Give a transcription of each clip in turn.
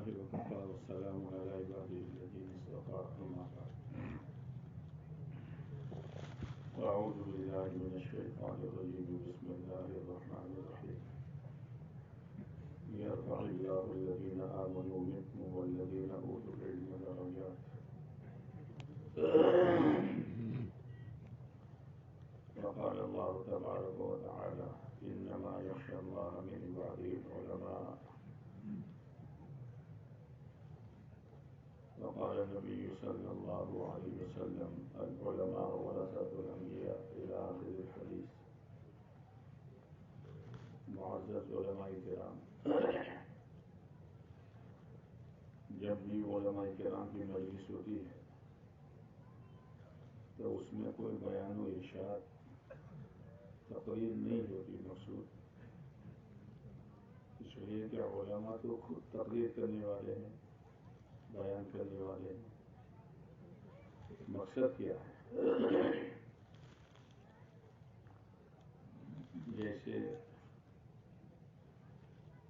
الله وكفى والسلام على عباده الذين اصطفى أما بعد أعوذ بالله من الشيطان الرجيم بسم الله الرحمن الرحيم يرفع الله الذين آمنوا منكم والذين أوتوا العلم درجات وقال الله تبارك وتعالى إنما يخشى الله من عباده العلماء وقال النبي صلى الله عليه وسلم العلماء ورثة الأنبياء إلى آخر الحديث. معزز علماء کرام، جب بھی علماء کرام کی مجلس ہوتی ہے تو اس میں کوئی بیان و ارشاد تقریر نہیں ہوتی مقصود، اس لیے کہ علماء تو خود تقریر کرنے والے ہیں، بیان کرنے والے ہیں. مقصد کیا ہے؟ جیسے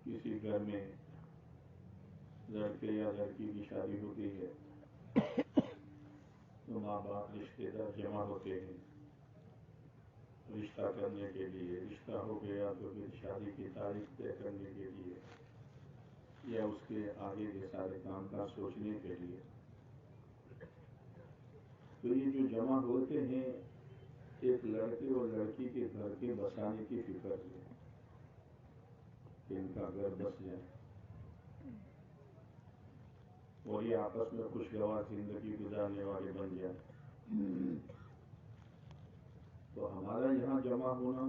کسی گھر میں لڑکے یا لڑکی کی شادی ہوتی ہے تو ماں باپ رشتے دار جمع ہوتے ہیں رشتہ کرنے کے لیے. رشتہ ہو گیا تو پھر شادی کی تاریخ طے کرنے کے لیے یا اس کے آگے کے سارے کام کاج سوچنے کے لیے. تو یہ جو جمع ہوتے ہیں ایک لڑکے اور لڑکی کے گھر کے بسانے کی فکر ہے کہ ان کا گھر بس جائے اور یہ آپس میں خوشگوار زندگی گزارنے والے بن جائیں. تو ہمارا یہاں جمع ہونا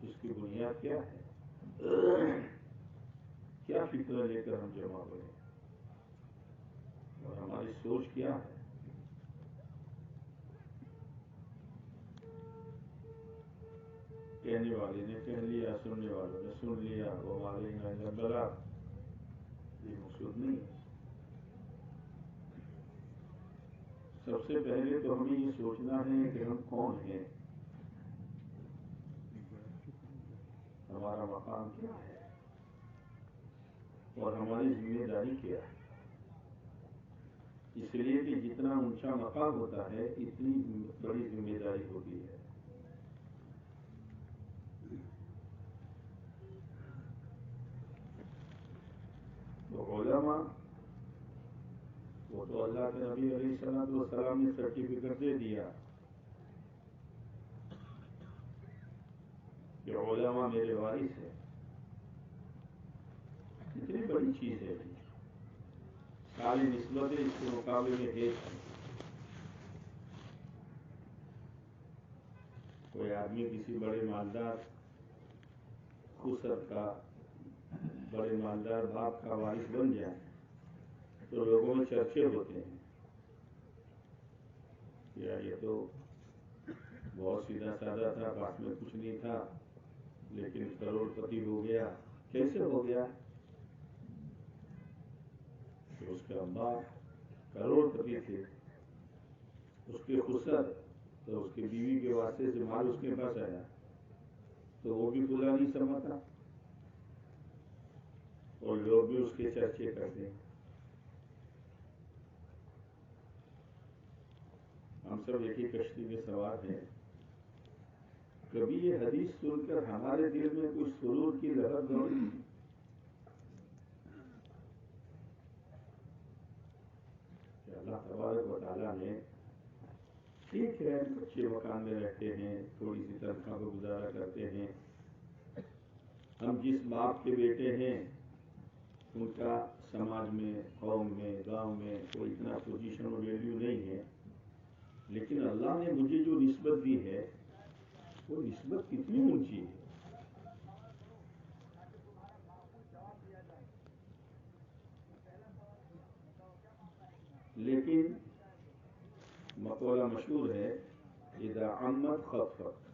اس کی بنیاد کیا ہے؟ کیا فکر لے کر ہم جمع ہوئے اور ہماری سوچ کیا ہے؟ کہنے والے نے کہہ لیا، سننے والوں نے سن لیا، وہ علینا الا البلاغ، یہ مقصود نہیں ہے. سب سے پہلے تو ہمیں یہ سوچنا ہے کہ ہم کون ہیں، ہمارا مقام کیا ہے اور ہماری ذمہ داری کیا ہے. اس لیے کہ جتنا اونچا مقام ہوتا ہے اتنی بڑی ذمہ داری ہوتی ہے. تو علماء وہ تو اللہ کے نبی علیہ السلام نے سرٹیفکیٹ دے دیا کہ علماء میرے وارث ہیں. اتنی بڑی چیز ہے، ساری نسبتیں اس کے مقابلے میں ایک ہیں. کوئی آدمی کسی بڑے مالدار خسر کا، بڑے مالدار باپ کا وارث بن جائے تو لوگوں میں چرچے ہوتے ہیں، یا یہ تو بہت سیدھا سادہ تھا، پاس میں کچھ نہیں تھا لیکن کروڑ پتی ہو گیا. کیسے ہو گیا؟ کہ اس کے ابا کروڑ پتی تھے، اس کے خسر تو اس کی بیوی کے واسطے سے مال اس کے پاس آیا تو وہ بھی خدا نہیں سمجھتا اور لوگ بھی اس کے چرچے کرتے ہیں. ہم سب ایک ہی کشتی میں سوار ہیں. کبھی یہ حدیث سن کر ہمارے دل میں کوئی سرور کی لہر دوڑی؟ کہ اللہ تبارک و تعالیٰ نے، ٹھیک ہے اچھے مکان میں رہتے ہیں، تھوڑی سی تنخواہ کو گزارا کرتے ہیں، ہم جس باپ کے بیٹے ہیں ان کا سماج میں، قوم میں، گاؤں میں کوئی اتنا پوزیشن اور ویلیو نہیں ہے، لیکن اللہ نے مجھے جو نسبت دی ہے وہ نسبت کتنی اونچی ہے. لیکن مقولہ مشہور ہے، اذا عمت خفت،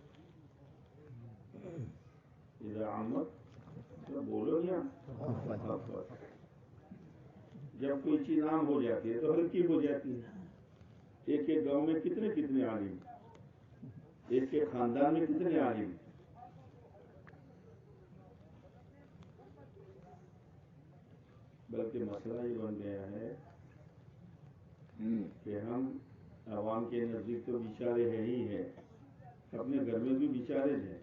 اذا عمت بولو یا خفت. جب کوئی چیز عام ہو جاتی ہے تو ہلکی ہو جاتی ہے. ایک ایک گاؤں میں کتنے کتنے عالم، ایک ایک خاندان میں کتنے عالم. بلکہ مسئلہ یہ بن گیا ہے کہ ہم عوام کے نزدیک تو بیچارے ہیں ہی ہیں، اپنے گھر میں بھی بیچارے ہیں.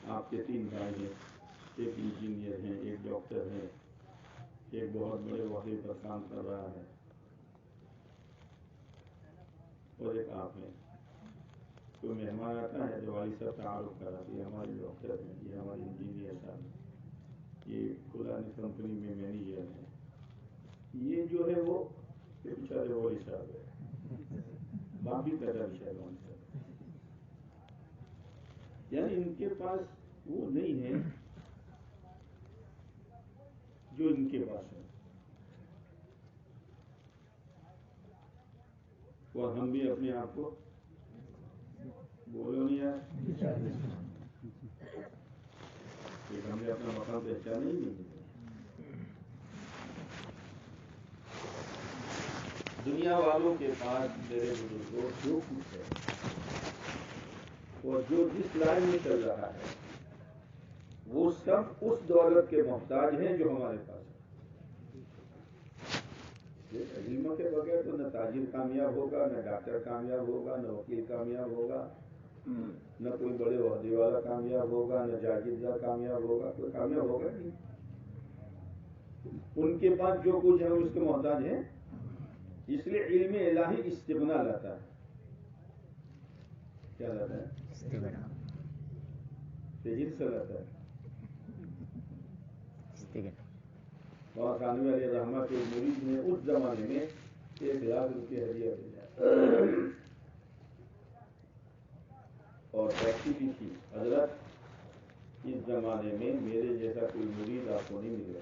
آپ کے 3 بھائی ہیں، ایک انجینئر ہیں، ایک ڈاکٹر ہیں، ایک بہت بڑے عہدے پر کام کر رہا ہے، اور ایک آپ ہیں. کوئی مہمان آتا ہے تو والد صاحب تعارف کراتے ہیں، ہمارے ڈاکٹر ہیں، یہ ہمارے انجینئر صاحب ہیں، یہ فلانی کمپنی میں مینیجر ہیں، یہ جو ہے وہ بیچارے والد صاحب ہے، باپ بھی کہتا ہے بیچارے والد صاحب. یعنی ان کے پاس وہ نہیں ہے جو ان کے پاس ہے، اور ہم بھی اپنے آپ کو بولو نہیں یار کہ ہم نے اپنا مقام پہچانا ہی نہیں. دنیا والوں کے پاس میرے بزرگوں جو کچھ ہے اور جو جس لائن میں چل رہا ہے وہ سب اس دولت کے محتاج ہیں جو ہمارے پاس ہے. علم کے بغیر تو نہ تاجر کامیاب ہوگا، نہ ڈاکٹر کامیاب ہوگا، نہ وکیل کامیاب ہوگا، نہ کوئی بڑے عہدے والا کامیاب ہوگا، نہ جاگیردار کامیاب ہوگا، کوئی کامیاب ہوگا نہیں. ان کے پاس جو کچھ ہے اس کے محتاج ہیں. اس لیے علم الہی استغنا لاتا ہے. کیا لاتا ہے؟ تجیر سے لاتا ہے. اور خانوی علیہ رحمہ کے مرید نے اس زمانے میں 1,00,000 روپے ہدیہ بھیجا اور پیسے بھی تھی، حضرت اس زمانے میں میرے جیسا کوئی مرید آپ کو نہیں ملے گا.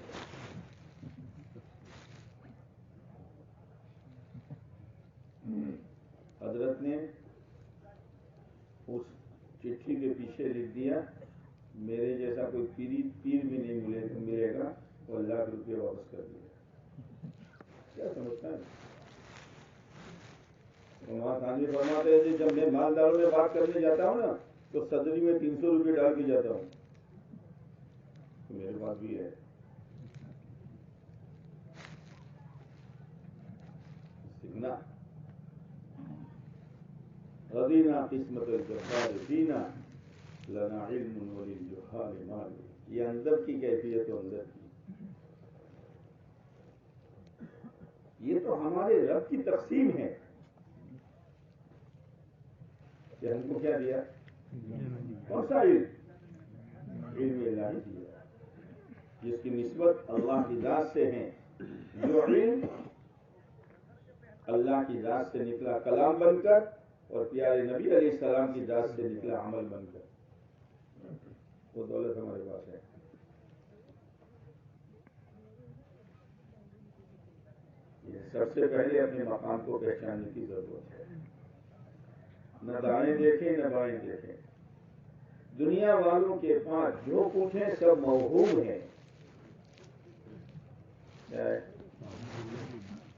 حضرت نے اس چٹھی کے پیچھے لکھ دیا میرے جیسا کوئی پیر بھی نہیں ملے گا، اور 1,00,000 روپے واپس کر دیا. کیا سمجھتا ہے؟ وہاں خانی فرماتے ہیں جب میں مالداروں میں بات کرنے جاتا ہوں نا تو صدری میں 300 روپے ڈال کے جاتا ہوں. میرے پاس بھی ہے. سیکھنا رضینا قسمت الجبار فینا لنا علم وللجہال مال. یہ اندر کی کیفیت و اندر کی، یہ تو ہمارے رب کی تقسیم ہے کہ ہم کو کیا دیا؟ کون سا علم؟ علم الہی دیا جس کی نسبت اللہ کی ذات سے ہے. جو علم اللہ کی ذات سے نکلا کلام بن کر اور پیارے نبی علیہ السلام کی ذات سے نکلا عمل بن کر، وہ دولت ہمارے پاس ہے. یہ سب سے پہلے اپنے مقام کو پہچاننے کی ضرورت ہے. نہ دائیں دیکھیں نہ بائیں دیکھیں. دنیا والوں کے پاس جو کچھ ہے سب موہوم ہے.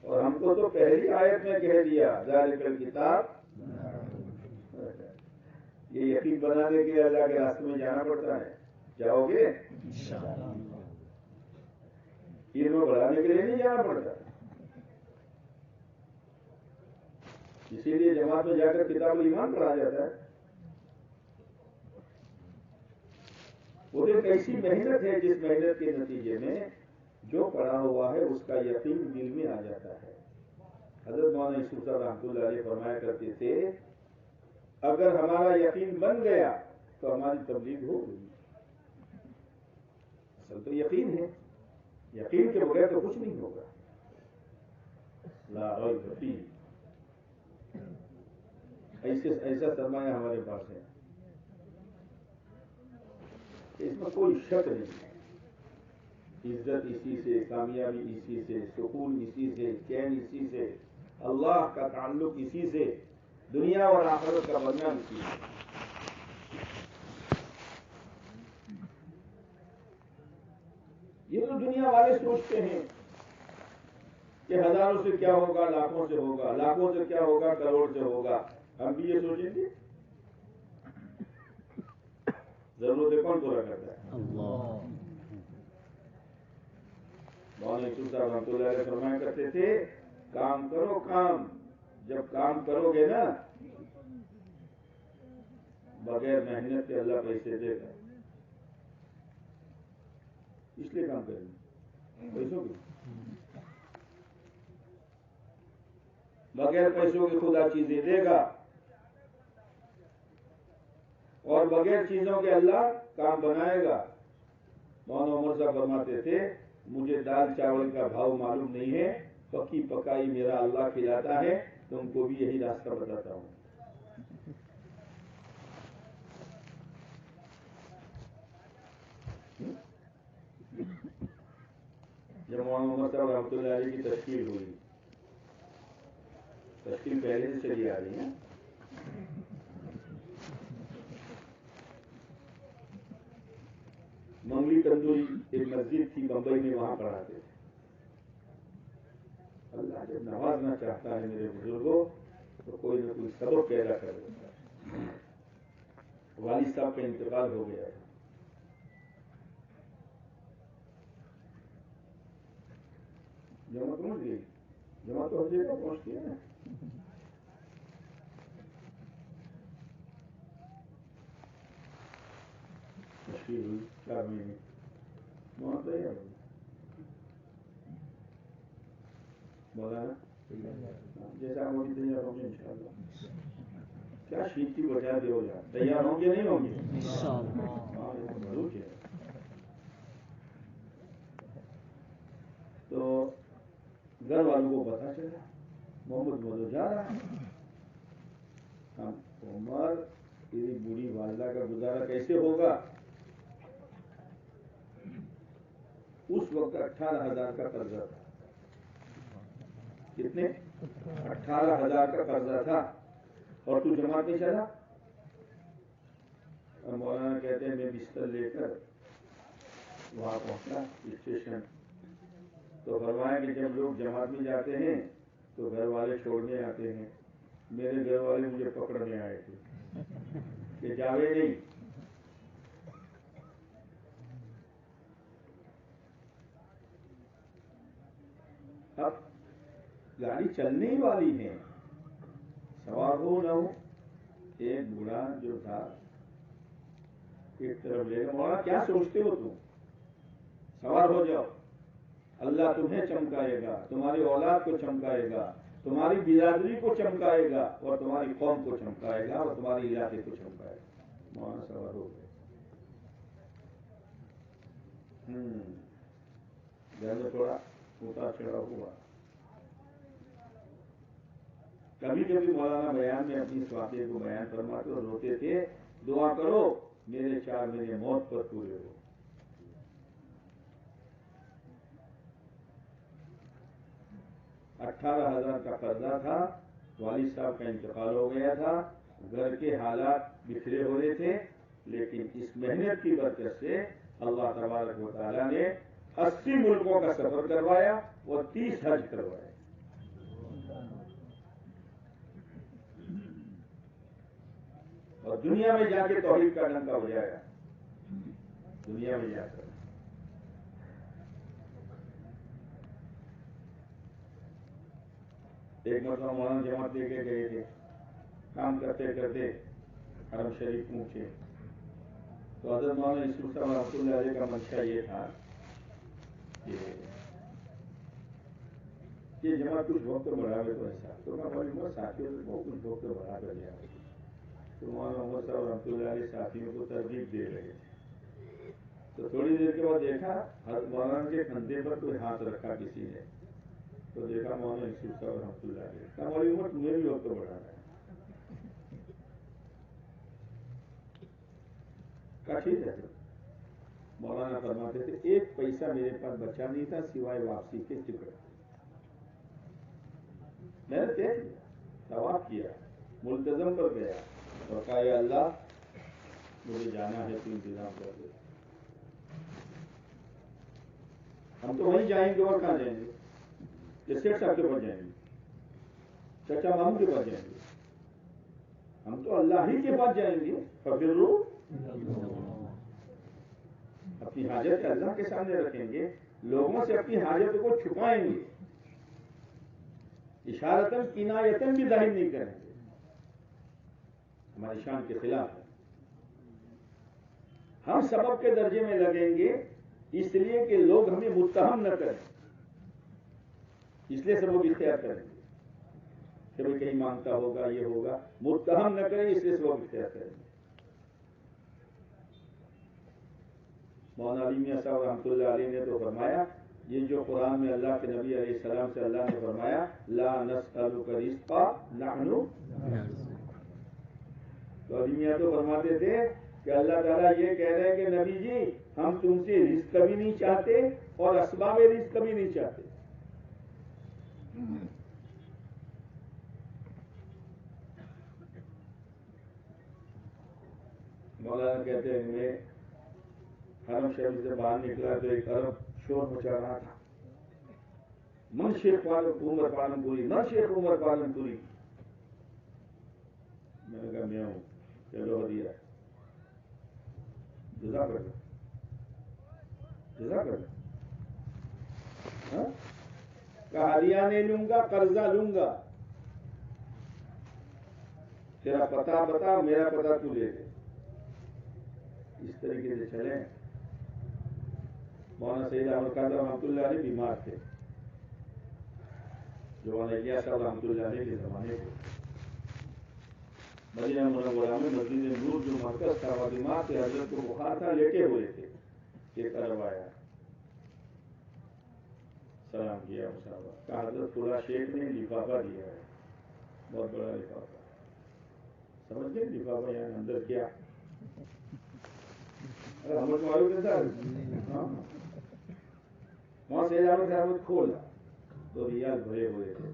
اور ہم کو تو پہلی آیت میں کہہ دیا ذالک الکتاب. یہ یقین بنانے کے لیے اللہ کے راستے میں جانا پڑتا ہے. جاؤ گے؟ علم بڑھانے کے لیے نہیں جانا پڑتا. اسی لیے جماعت میں جا کر کتاب ایمان پڑھا جاتا ہے. وہ ایک ایسی محنت ہے جس محنت کے نتیجے میں جو پڑھا ہوا ہے اس کا یقین دل میں آ جاتا ہے. حضرت مولانا یوسف صاحب رحمۃ اللہ علیہ فرمایا کرتے تھے اگر ہمارا یقین بن گیا تو ہماری تبلیغ ہو گئی. اصل تو یقین ہے، یقین کے بغیر تو کچھ نہیں ہوگا. لا ریب فیہ. ایسا سرمایہ ہمارے پاس ہے، اس میں کوئی شک نہیں ہے. عزت اسی سے، کامیابی اسی سے، سکون اسی سے، چین اسی سے، اللہ کا تعلق اسی سے، دنیا اور آخرت کا بننا اسی سے. یہ تو دنیا والے سوچتے ہیں کہ ہزاروں سے کیا ہوگا، لاکھوں سے ہوگا، لاکھوں سے کیا ہوگا، کروڑ سے ہوگا. ہم بھی یہ سوچیں گے؟ ضرورتیں کون پورا کرتا ہے؟ اللہ. مولانا یوسف صاحب رحمۃ اللہ علیہ فرمایا کرتے تھے کام کرو کام، جب کام کرو گے نا بغیر محنت کے اللہ پیسے دے گا، اس لیے کام کریں گے. پیسوں کے بغیر پیسوں کے خدا چیزیں دے گا، اور بغیر چیزوں کے اللہ کام بنائے گا. مولانا عمر صاحب فرماتے تھے مجھے دال چاول کا بھاؤ معلوم نہیں ہے، پکی پکائی میرا اللہ کھلاتا ہے، تم کو بھی یہی راستہ بتاتا ہوں. جب مولانا عمر صاحب رحمۃ اللہ علیہ کی تشکیل ہوئی، تشکیل پہلے سے چلی آ رہی ہے، منگلی تندوری ایک مسجد تھی بمبئی میں، وہاں پڑھاتے تھے. اللہ جب نوازنا چاہتا ہے میرے بزرگوں تو کوئی نہ کوئی سبب پیدا کر دیتا ہے. والد صاحب کا انتقال ہو گیا ہے، جمع پہنچ گئی، جمع تو ہر جگہ پہنچتی ہے نا. تشکیل ہوئی 4 مہینے وہاں تیار ہوئی. مولانا جیسا ہم ابھی تیار ہوں گے انشاءاللہ. کیا شیٹ کی بجا دے ہو جائے، تیار ہوں گے نہیں ہوں گے؟ ہاں ضرور کیا. تو گھر والوں کو پتا چلا محمد مدو جا رہا ہے. ہم عمر تیری بوڑھی والدہ کا گزارا کیسے ہوگا؟ اس وقت 18,000 کا قرضہ تھا. کتنے؟ 18,000 کا قرضہ تھا، اور تو جماعت نہیں چلا. مولانا کہتے ہیں میں بستر لے کر وہاں پہنچا اسٹیشن، تو فرمایا کہ جب لوگ جماعت میں جاتے ہیں تو گھر والے چھوڑنے آتے ہیں. میرے گھر والے مجھے پکڑنے آئے تھے کہ جاوے نہیں. اب گاڑی چلنے ہی والی ہے، سوار ہو نہ ہو. ایک بوڑھا جو تھا ایک طرف لے گا، مولانا کیا سوچتے ہو تم، سوار ہو جاؤ، اللہ تمہیں چمکائے گا، تمہاری اولاد کو چمکائے گا، تمہاری برادری کو چمکائے گا، اور تمہاری قوم کو چمکائے گا، اور تمہاری علاقے کو چمکائے گا. مولانا سوار ہو گئے. گھر میں تھوڑا اتار چڑھا ہوا. کبھی کبھی مولانا بیان میں اپنی اس واقعے کو بیان فرماتے اور روتے تھے دعا کرو میرے 4 مہینے موت پر پورے ہو. $18,000 کا قرضہ تھا، والد صاحب کا انتقال ہو گیا تھا، گھر کے حالات بکھرے ہو رہے تھے، لیکن اس محنت کی برکت سے اللہ تبارک و تعالیٰ نے 80 ملکوں کا سفر کروایا اور 30 حج کروائے. اور دنیا میں جا کے توحید کا ڈنکا بجایا. دنیا میں جا کر ایک مرتبہ مولانا جماعت لے کے گئے تھے، کام کرتے کرتے حرم شریف پہنچے تو حضرت مولانا یوسف صاحب رحمۃ اللہ علیہ کا منشا یہ تھا کہ یہ جماعت کچھ وقت بڑھا گئے تو ایسا تو ہماری عمر ساتھیوں کو کچھ وقت بڑھا کر لیا. تو مولانا عمر صاحب رحمۃ اللہ علیہ ساتھیوں کو ترغیب دے رہے تھے. تو تھوڑی دیر کے بعد دیکھا مولانا کے کندھے پر کوئی ہاتھ رکھا کسی نے، تو دیکھا مولانا یوسف صاحب رحمۃ اللہ علیہ. ہماری عمر تمہیں بھی وقت بڑھانا ہے. ٹھیک ہے. مولانا فرماتے تھے 1 پیسہ میرے پاس بچا نہیں تھا سوائے واپسی کے ٹکٹ. میں نے طے کیا، طواف کیا، ملتزم پر گیا اور کہا یا اللہ مجھے جانا ہے تو انتظام کر دے. ہم تو وہیں جائیں گے، اور کہاں جائیں گے؟ کہ سیٹ صاحب کے پاس جائیں گے، چچا ماموں کے پاس جائیں گے؟ ہم تو اللہ ہی کے پاس جائیں گے. ففروا اپنی حاجت اللہ کے سامنے رکھیں گے، لوگوں سے اپنی حاجتوں کو چھپائیں گے، اشارتاً کنایتاً بھی ظاہر نہیں کریں گے، ہماری شان کے خلاف ہے۔ ہم سبب کے درجے میں لگیں گے اس لیے کہ لوگ ہمیں متہم نہ کریں، اس لیے سبب اختیار کریں گے کہ بھئی کہیں مانگتا ہوگا، یہ ہوگا، متہم نہ کریں اس لیے سبب اختیار کریں گے۔ مولانا علی میاں صاحب رحمۃ اللہ علیہ نے تو فرمایا، یہ جو قرآن میں اللہ کے نبی علیہ السلام سے اللہ نے فرمایا لا نسألک رزقا نحن، تو علی میاں تو فرماتے تھے کہ اللہ تعالیٰ یہ کہہ رہے ہیں کہ نبی جی ہم تم سے رزق بھی نہیں چاہتے اور اسباب رزق بھی نہیں چاہتے۔ مولانا کہتے ہیں میں حرم شریف سے باہر نکلا تو ایک عرب شور مچا رہا تھا، من شیخ عمر پالن پوری، من شیخ عمر پالن پوری۔ میں نے کہا میں ہوں، چلو ہدیہ جزاک اللہ، جزاک اللہ۔ کہا ہدیہ نہیں لوں گا، قرضہ لوں گا، تیرا پتہ بتا، میرا پتہ تو لے لے۔ اس طریقے سے چلیں۔ مولانا سید احمد قادر رحمۃ اللہ علیہ بیمار تھے، جو مولانا الیاس صاحب رحمۃ اللہ علیہ کے زمانے کے، مدینہ منورہ میں مسجد نور جو مرکز تھا، وہ بیمار تھے، حضرت کو بخار تھا، لیٹے ہوئے تھے، ایک عرب آیا، سلام کیا، مسافہ کہا حضرت فلاں شیخ نے لفافہ دیا ہے، بہت بڑا لفافہ، سمجھ گئے لفافہ یہاں اندر کیا؟ ہمیں معلوم نہیں تھا۔ وہاں سے صاحب کھولا تو ریال بھرے ہوئے تھے،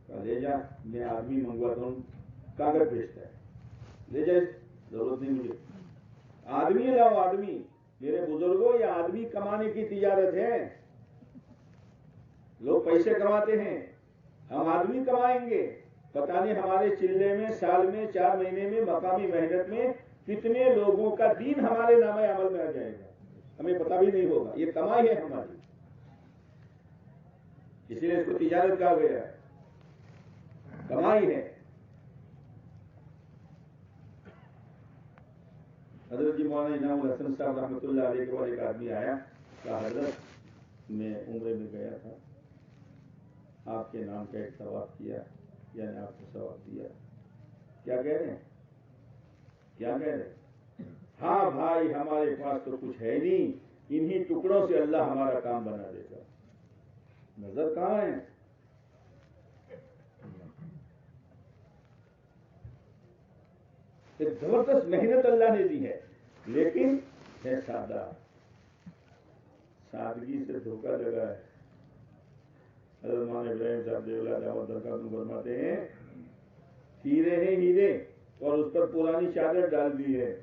کہا لے جا، میں آدمی منگواتا ہوں، کاغذ بھیجتا ہے، لے جائے، ضرورت نہیں مجھے، آدمی لاؤ، آدمی، میرے بزرگوں یہ آدمی کمانے کی تجارت ہے، لوگ پیسے کماتے ہیں، ہم آدمی کمائیں گے، پتہ نہیں ہمارے چلے میں سال میں 4 مہینے میں مقامی محنت میں کتنے لوگوں کا دین ہمارے نامہ عمل میں آ جائے گا، ہمیں پتہ بھی نہیں ہوگا، یہ کمائی ہے ہماری، اس لیے اس کو تجارت کہا گیا ہے، کمائی ہے۔ حضرت جی مولانا انعام الحسن صاحب رحمۃ اللہ علیہ کے بعد ایک آدمی آیا، کہا حضرت میں عمرے میں گیا تھا، آپ کے نام کا ایک ثواب کیا، یعنی آپ کو ثواب دیا، کیا کہہ رہے ہیں؟ کیا کہہ رہے ہیں؟ ہاں بھائی ہمارے پاس تو کچھ ہے نہیں، انہی ٹکڑوں سے اللہ ہمارا کام بنا دے گا۔ نظر کہاں ہے؟ ایک زبردست محنت اللہ نے دی ہے، لیکن ہے سادہ، سادگی سے دھوکہ لگا ہے۔ حضرت مولانا ابراہیم صاحب دیولہ دعوت درکار فرماتے ہیں، ہیرے ہیں ہیرے اور اس پر پرانی چادر ڈال دی ہے،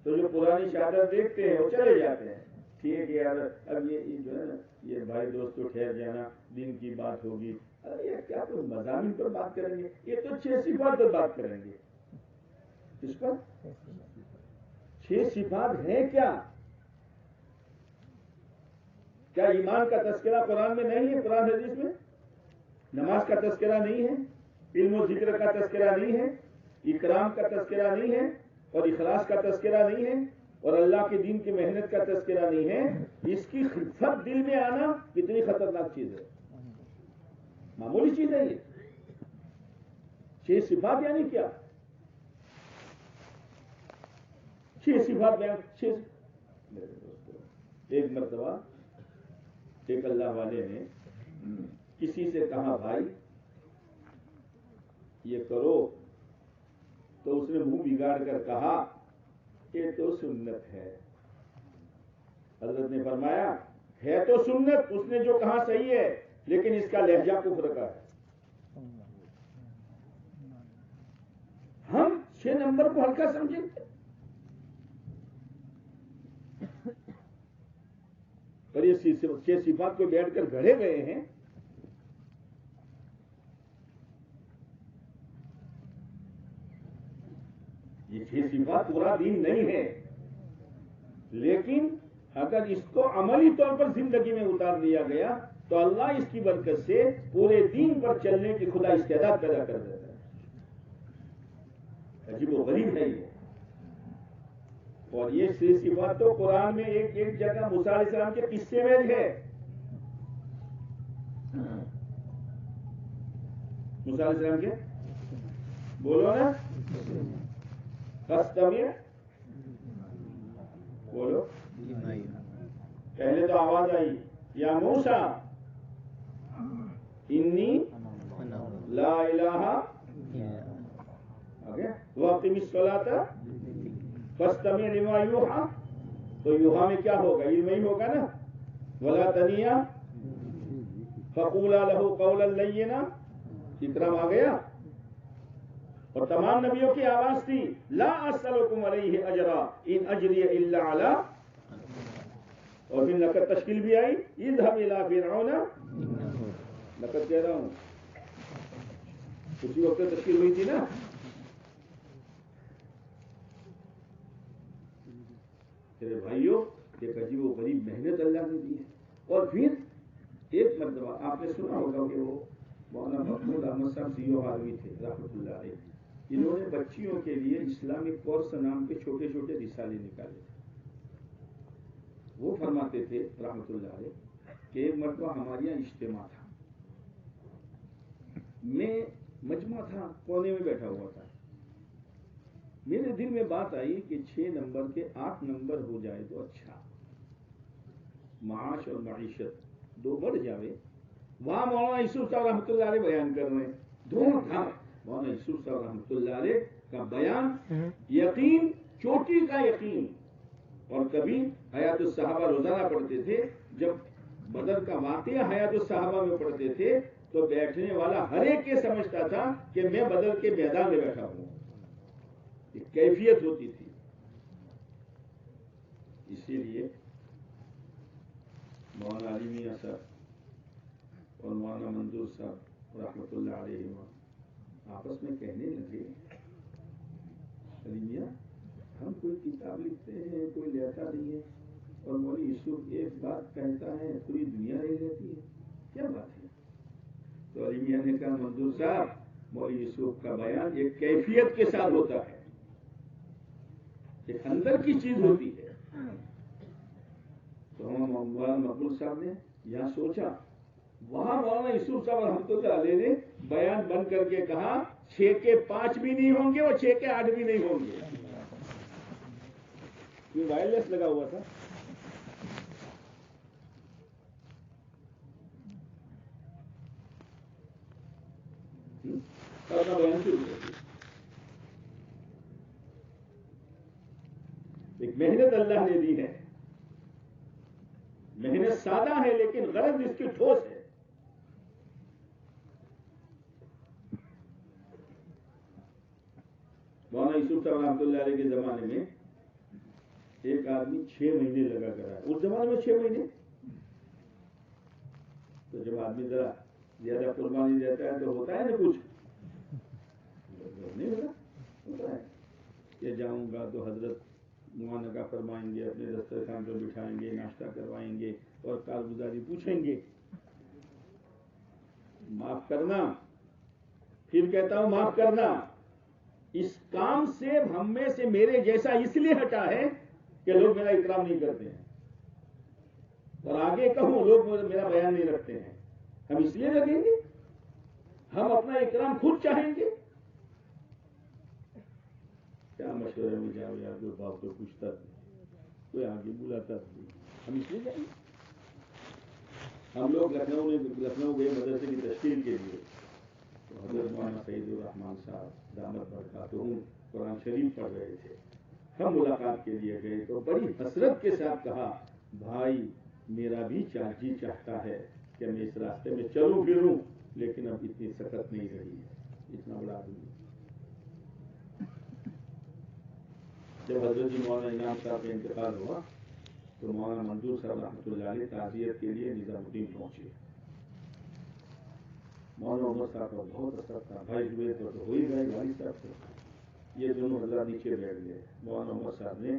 تو جو پرانی چادر دیکھتے ہیں وہ چلے جاتے ہیں، ٹھیک ہے یار اب یہ جو ہے نا یہ بھائی دوستوں ٹھہر جانا، دن کی بات ہوگی، ارے یہ کیا تو مضامین پر بات کریں گے، یہ تو 6 صفات پر بات کریں گے، اس پر 6 صفات ہیں کیا؟ کیا ایمان کا تذکرہ قرآن میں نہیں ہے؟ قرآن حدیث میں نماز کا تذکرہ نہیں ہے، علم و ذکر کا تذکرہ نہیں ہے، اکرام کا تذکرہ نہیں ہے، اور اخلاص کا تذکرہ نہیں ہے، اور اللہ کے دین کی محنت کا تذکرہ نہیں ہے، اس کی خفت دل میں آنا کتنی خطرناک چیز ہے، معمولی چیز ہے یہ۔ 6 صفات یعنی کیا؟ 6 صفات بیان 6۔ ایک مرتبہ ایک اللہ والے نے کسی سے کہا بھائی یہ کرو، تو اس نے منہ بگاڑ کر کہا یہ تو سنت ہے۔ حضرت نے فرمایا ہے تو سنت، اس نے جو کہا صحیح ہے، لیکن اس کا لہجہ کفر کا ہے۔ ہم 6 نمبر کو ہلکا سمجھیں گے، پر یہ 6 صفات کو بیٹھ کر گھڑے گئے ہیں۔ یہ 6 صفات پورا دین نہیں ہے، لیکن اگر اس کو عملی طور پر زندگی میں اتار دیا گیا تو اللہ اس کی برکت سے پورے دین پر چلنے کی خدا استعداد پیدا کر دیتا ہے. عجیب و غریب ہے یہ. اور یہ صفات تو قرآن میں ایک جگہ موسیٰ علیہ السلام کے قصے میں ہے. موسیٰ علیہ السلام کے بولو نا فاستمع بولو. پہلے تو آواز آئی یا موسیٰ انی لا الہ واقم الصلاۃ فاستمع لما یوحیٰ. تو یوحیٰ میں کیا ہوگا؟ علم ہی ہوگا نا. ولا تنیا فقولا لہ قولا لینا. اکرام آ گیا. اور تمام نبیوں کی آواز تھی لا اسألکم علیہ اجرا ان اجری الا علی. اور پھر نقد تشکیل بھی آئی اذهب الى فرعون. نقد کہہ رہا ہوں اسی وقت تشکیل ہوئی تھی نا. میرے بھائیوں ایک عجیب و غریب محنت اللہ نے دی ہے. اور پھر ایک مرتبہ آپ نے سنا ہوگا کہ وہ مولانا محمود احمد صاحب سیو حالوی تھے رحمۃ اللہ علیہ. انہوں نے بچیوں کے لیے اسلامک کورس نام کے چھوٹے چھوٹے رسالے نکالے تھے. وہ فرماتے تھے رحمۃ اللہ علیہ کہ ایک مرتبہ ہمارے یہاں اجتماع تھا. میں مجمع تھا کونے میں بیٹھا ہوا تھا. میرے دل میں بات آئی کہ 6 نمبر کے 8 نمبر ہو جائے تو اچھا. معاش اور معیشت 2 بڑھ جاوے. وہاں مولانا یوسف صاحب رحمۃ اللہ علیہ بیان کر رہے ہیں. دونوں تھا مولانا یوسف صاحب رحمۃ اللہ علیہ کا بیان یقین چوٹی کا یقین. اور کبھی حیات الصحابہ روزانہ پڑھتے تھے. جب بدر کا واقعہ حیات الصحابہ میں پڑھتے تھے تو بیٹھنے والا ہر ایک یہ سمجھتا تھا کہ میں بدر کے میدان میں بیٹھا ہوں. ایک کیفیت ہوتی تھی. اسی لیے مولانا علی میاں صاحب اور مولانا منظور صاحب رحمۃ اللہ علیہ آپس میں کہنے لگے علی میاں ہم کوئی کتاب لکھتے ہیں کوئی لیتا نہیں ہے اور مولوی یوسف ایک بات کہتا ہے پوری دنیا رہ جاتی ہے. کیا بات ہے؟ تو علی میاں نے کہا منظور صاحب مولوی یوسف کا بیان ایک کیفیت کے ساتھ ہوتا ہے. ایک اندر کی چیز ہوتی ہے. تو ہم مولانا مقبول صاحب نے یہاں سوچا. وہاں مولانا یوسف صاحب رحمۃ اللہ علیہ نے بیان بند کر کے کہا 6 کے 5 بھی نہیں ہوں گے اور 6 کے 8 بھی نہیں ہوں گے. یہ وائرلیس لگا ہوا تھا. اپنا بیان شروع کر دیا. ایک محنت اللہ نے دی ہے. محنت سادہ ہے لیکن غرض اس کی ٹھوس ہے. مولانا یوسف صاحب رحمۃ اللہ علیہ کے زمانے میں ایک آدمی 6 مہینے لگا کر آیا. اس زمانے میں 6 مہینے. تو جب آدمی ذرا زیادہ قربانی دیتا ہے تو ہوتا ہے نا کچھ نہیں ہوتا ہے. یہ جاؤں گا تو حضرت معانقہ فرمائیں گے, اپنے دسترخوان پر بٹھائیں گے, ناشتہ کروائیں گے اور کارگزاری پوچھیں گے. معاف کرنا, پھر کہتا ہوں معاف کرنا. اس کام سے ہم میں سے میرے جیسا اس لیے ہٹا ہے کہ لوگ میرا اکرام نہیں کرتے ہیں. اور آگے کہوں لوگ میرا بیان نہیں رکھتے ہیں. ہم اس لیے لگیں گے, ہم اپنا اکرام خود چاہیں گے. کیا مشورے میں جاؤ یار, کوئی باپ کو پوچھتا تھا, کوئی آگے بلاتا تھا. ہم اس لیے جائیں گے. ہم لوگ لکھنؤ گئے مدرسے کی تشکیل کے لیے. تو حضرت مولانا سعید الرحمان صاحب دامت برکاتہم قرآن شریف پڑھ رہے تھے. ہم ملاقات کے لیے گئے تو بڑی حسرت کے ساتھ کہا بھائی میرا بھی جی چاہتا ہے کہ میں اس راستے میں چلوں پھروں, لیکن اب اتنی سخت نہیں رہی ہے. اتنا بڑا آدمی. جب حضرت مولانا انعام صاحب کا انتقال ہوا تو مولانا منظور صاحب رحمۃ اللہ علیہ تعزیت کے لیے نظام الدین پہنچے. مولانا عمر صاحب کا بہت اثر تھا. بھائی ہوئے تو ہو ہی گئے, والد صاحب سے یہ دونوں حضرات نیچے بیٹھ گئے. مولانا عمر صاحب نے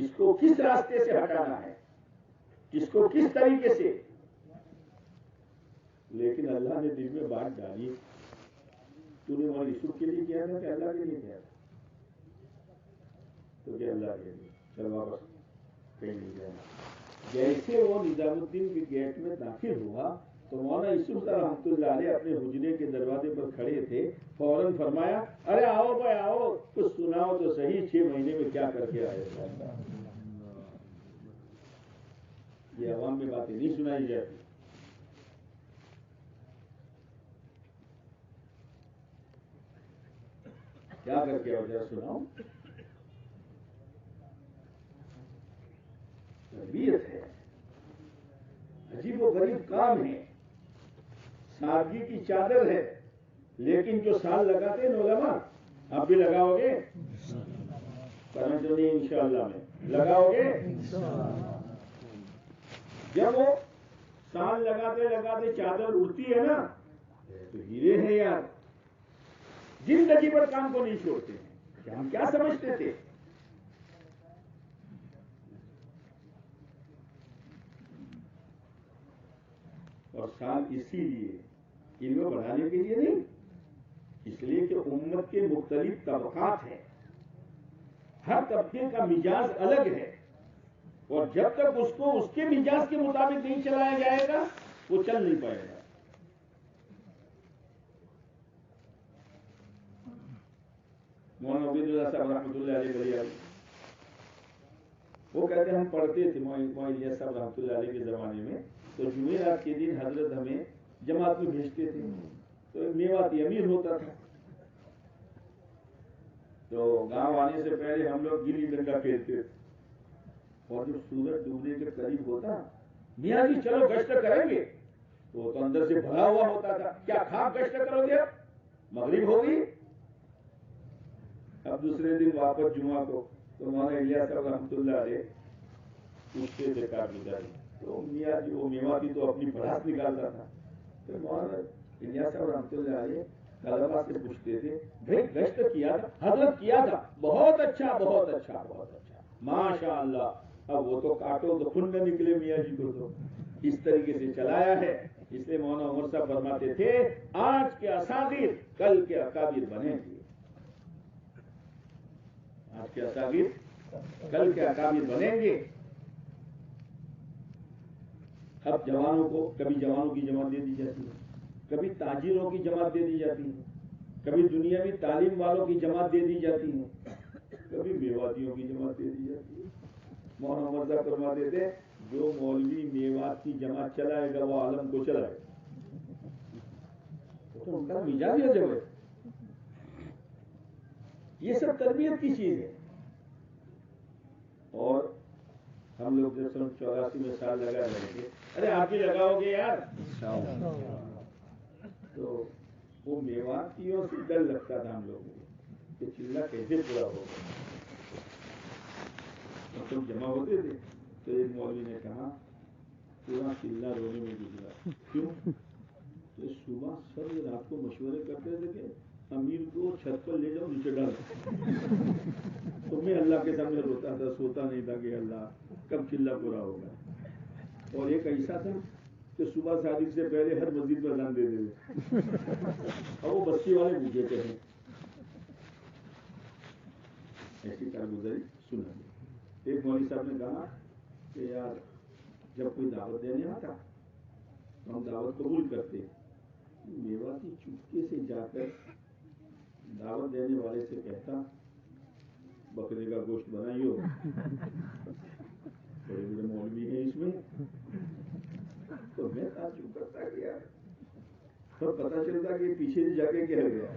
اس کو کس راستے سے ہٹانا ہے، اس کو کس طریقے سے. لیکن اللہ نے دل میں بات ڈالی، تو نے مول یوسف کے لیے کیا تھا کہ اللہ کے لیے کیا تھا؟ تو کہ اللہ کے لیے. چل واپس کہیں نہیں جانا. جیسے وہ نظام الدین کے گیٹ میں داخل ہوا تو مولانا یوسف صاحب رحمۃ اللہ علیہ اپنے حجرے کے دروازے پر کھڑے تھے. فوراً فرمایا، ارے آؤ بھائی آؤ، کچھ سناؤ تو صحیح، 6 مہینے میں کیا کر کے آئے. یہ عوام میں باتیں نہیں سنائی جاتی. کیا کر کے آؤ ذرا سناؤ. تربیت ہے، عجیب و غریب کام ہے، سادگی کی چادر ہے. لیکن جو سال لگاتے ہیں علماء، آپ بھی لگاؤ گے؟ نہیں انشاءاللہ میں لگاؤ گے. جب وہ سال لگاتے لگاتے چادر اڑتی ہے نا تو ہیرے ہیں یار. زندگی پر کام کو نہیں چھوڑتے ہیں. کہ ہم کیا سمجھتے تھے؟ اور سال اسی لیے علم بڑھانے کے لیے نہیں، اس لیے کہ امت کے مختلف طبقات ہیں، ہر طبقے کا مزاج الگ ہے، اور جب تک اس کو اس کے مزاج کے مطابق نہیں چلایا جائے گا وہ چل نہیں پائے گا. مولانا عبید اللہ صاحب رحمۃ اللہ علیہ بڑھیا، وہ کہتے ہیں ہم پڑھتے تھے مولانا صاحب رحمۃ اللہ علیہ کے زمانے میں، تو جمعرات کے دن حضرت ہمیں جماعت میں بھیجتے تھے. تو میواتی امیر ہوتا تھا، تو گاؤں آنے سے پہلے ہم لوگ گلی ڈنڈا کھیلتے تھے. اور جب سورج ڈوبنے کے قریب ہوتا، میاں جی چلو گشت کریں گے، تو اندر سے بھرا ہوا ہوتا تھا، کیا کھا گشت کرو گے؟ اب مغرب ہوگی. اب دوسرے دن واپس جمعہ کو تو مولانا الیاس صاحب رحمۃ اللہ علیہ پوچھتے تھے کارگزاری، تو میاں جی وہ میواتی تو اپنی بڑھاس نکالتا تھا. تو مولانا الیاس صاحب رحمۃ اللہ علیہ طلبا سے پوچھتے تھے، بھائی گشت کیا تھا؟ حضرت کیا تھا. بہت اچھا بہت اچھا بہت اچھا ماشاء اللہ. اب وہ تو کاٹو تو خون نہ نکلے میاں جی کو. تو اس طریقے سے چلایا ہے. اس لیے مولانا عمر صاحب فرماتے تھے، آج کے اساغیر کل کے اکابر بنیں گے. آج کے اساغیر کل کے اکابر بنیں گے. اب جوانوں کو کبھی جوانوں کی جماعت دے دی جاتی ہے، کبھی تاجروں کی جماعت دے دی جاتی ہے، کبھی دنیاوی تعلیم والوں کی جماعت دے دی جاتی ہے، کبھی میواتیوں کی جماعت دے دی جاتی ہے. مولانا عمر صاحب فرماتے تھے، جو مولوی میوات کی جماعت چلائے گا وہ عالم کو چلائے گا. تو ان کا مزاج ہے جب ہے. یہ سب تربیت کی چیز ہے. اور ہم لوگ جب 84 میں سال لگا رہے تھے، ارے آپ بھی لگاؤ گے یار. تو وہ میواتیوں سے ڈر لگتا تھا ہم لوگوں کو کہ چلہ کیسے پورا ہوگا. سب جمع ہوتے تھے تو ایک مولوی نے کہا، پورا چلہ رونے میں گزرا. کیوں؟ کہ صبح سب یہ رات کو مشورے کرتے تھے کہ امیر کو چھت پر لے جاؤ نیچے ڈال. تو میں اللہ کے سامنے روتا تھا، سوتا نہیں تھا کہ اللہ کب چلہ پورا ہوگا. اور ایک ایسا تھا کہ صبح صادق سے پہلے ہر مسجد میں اذان دے دے. اور وہ بستی والے بوجھے تھے. ایسی کارگزاری سنا. ایک مولوی صاحب نے کہا کہ یار جب کوئی دعوت دینے آتا تو ہم دعوت قبول کرتے. میواتی چپکے سے جا کر دعوت دینے والے سے کہتا، بکرے کا گوشت بنائیو. بڑے بڑے مولوی ہیں اس میں. تو میں تعجب کرتا کہ یار، تب پتا چلتا کہ پیچھے جا کے کہہ گیا.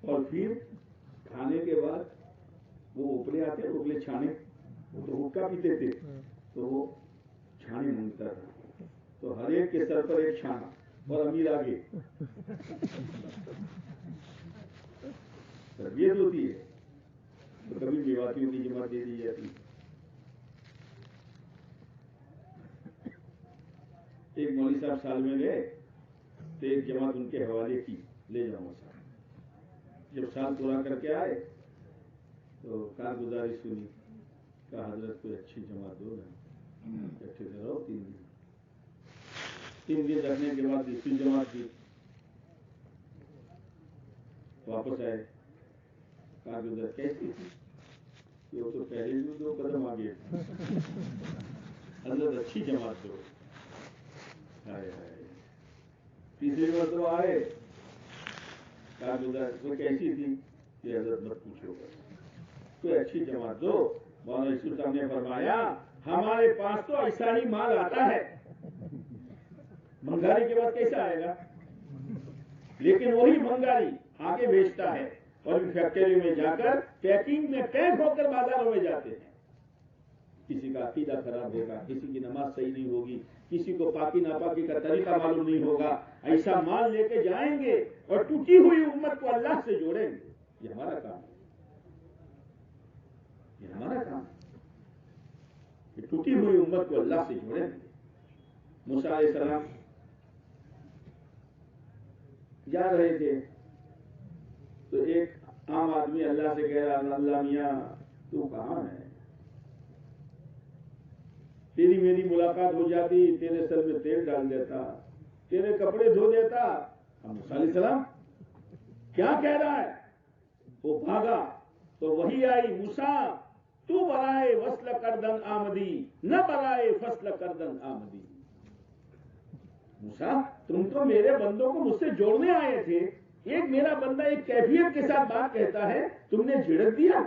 اور پھر کھانے کے بعد وہ اوپرے آتے، اوپرے چھانے، وہ تو حکا پیتے تھے تو وہ چھانے مانگتا تھا. تو ہر ایک کے سر پر ایک چھانا اور امیر آگے. تربیت ہوتی ہے. تو کبھی میواتیوں کی جماعت دے دی جاتی. ایک مولوی صاحب سال میں گئے تو ایک جماعت ان کے حوالے کی، لے جاؤ صاحب. جب سال پورا کر کے آئے تو کارگزاری سنی کہا حضرت کوئی اچھی جماعت دو نا، اکٹھے سے رہو 3 دن. 3 دن رکھنے کے بعد دوسری جماعت دی، واپس آئے. کہا کہ ادھر کیسی تھی کہ وہ تو پہلے بھی 2 قدم آگے. حضرت اچھی جماعت دو. ہائے ہائے. تیسری مرتبہ آئے. کہا کہ ادھر وہ کیسی تھی کہ حضرت مت پوچھو، کوئی اچھی جماعت دو. مولانا یوسف صاحب نے فرمایا ہمارے پاس تو ایسا ہی مال آتا ہے، بنگالی کے پاس کیسا آئے گا؟ لیکن وہی بنگالی آگے بیچتا ہے اور فیکٹری میں جا کر پیکنگ میں پیک ہو کر بازاروں میں جاتے ہیں. کسی کا عقیدہ خراب ہوگا، کسی کی نماز صحیح نہیں ہوگی، کسی کو پاکی ناپاکی کا طریقہ معلوم نہیں ہوگا، ایسا مال لے کے جائیں گے اور ٹوٹی ہوئی امت کو اللہ سے جوڑیں گے. یہ ہمارا کام ہے، یہ ہمارا کام ہے کہ ٹوٹی ہوئی امت کو اللہ سے جوڑیں گے. موسیٰ علیہ السلام جا رہے تھے تو ایک عام آدمی اللہ سے کہہ رہا اللہ میاں تو کہاں ہے؟ تیری میری ملاقات ہو جاتی، تیرے سر میں تیل ڈال دیتا، تیرے کپڑے دھو دیتا. موسیٰ علیہ السلام کیا کہہ رہا ہے؟ وہ بھاگا تو وہی آئی، موسیٰ تو برائے وصل کردن آمدی نہ برائے فصل کردن آمدی. موسیٰ تم تو میرے بندوں کو مجھ سے جوڑنے آئے تھے، ایک میرا بندہ ایک کیفیت کے ساتھ بات کہتا ہے، تم نے جھڑک دیا.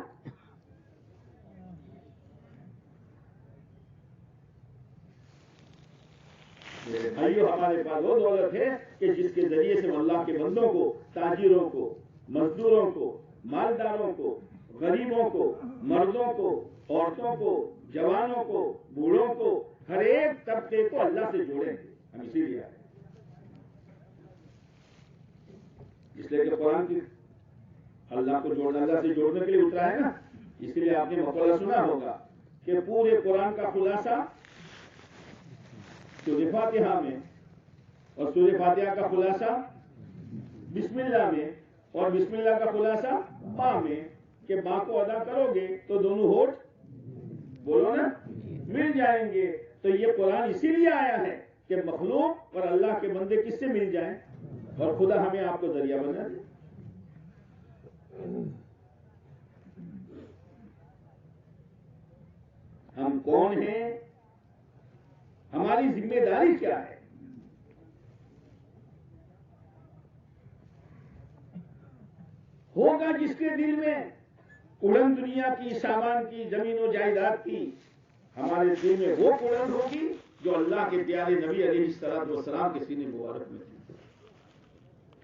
میرے بھائیو ہمارے پاس وہ دولت ہے کہ جس کے ذریعے سے اللہ کے بندوں کو، تاجروں کو، مزدوروں کو، مالداروں کو، غریبوں کو، مردوں کو، عورتوں کو، جوانوں کو، بوڑھوں کو، ہر ایک طبقے کو اللہ سے جوڑیں. ہم اسی لیے آئے، اس لیے کہ قرآن کی اللہ کو جوڑنا، اللہ سے جوڑنے کے لیے اترا ہے نا. اس لیے آپ نے مقولہ سنا ہوگا کہ پورے قرآن کا خلاصہ سورہ فاتحہ میں، اور سورہ فاتحہ کا خلاصہ بسم اللہ میں، اور بسم اللہ کا خلاصہ با میں، کہ با کو ادا کرو گے تو دونوں ہونٹ بولو نا مل جائیں گے. تو یہ قرآن اسی لیے آیا ہے کہ مخلوق اور اللہ کے بندے کس سے مل جائیں اور خدا ہمیں آپ کو ذریعہ بنا دے. ہم کون ہیں؟ ہماری ذمہ داری کیا ہے؟ ہوگا جس کے دل میں اڑن دنیا کی، سامان کی، زمین و جائیداد کی، ہمارے دل میں وہ اڑن ہوگی جو اللہ کے پیارے نبی علیہ الصلوۃ والسلام کے سینے مبارک میں تھی.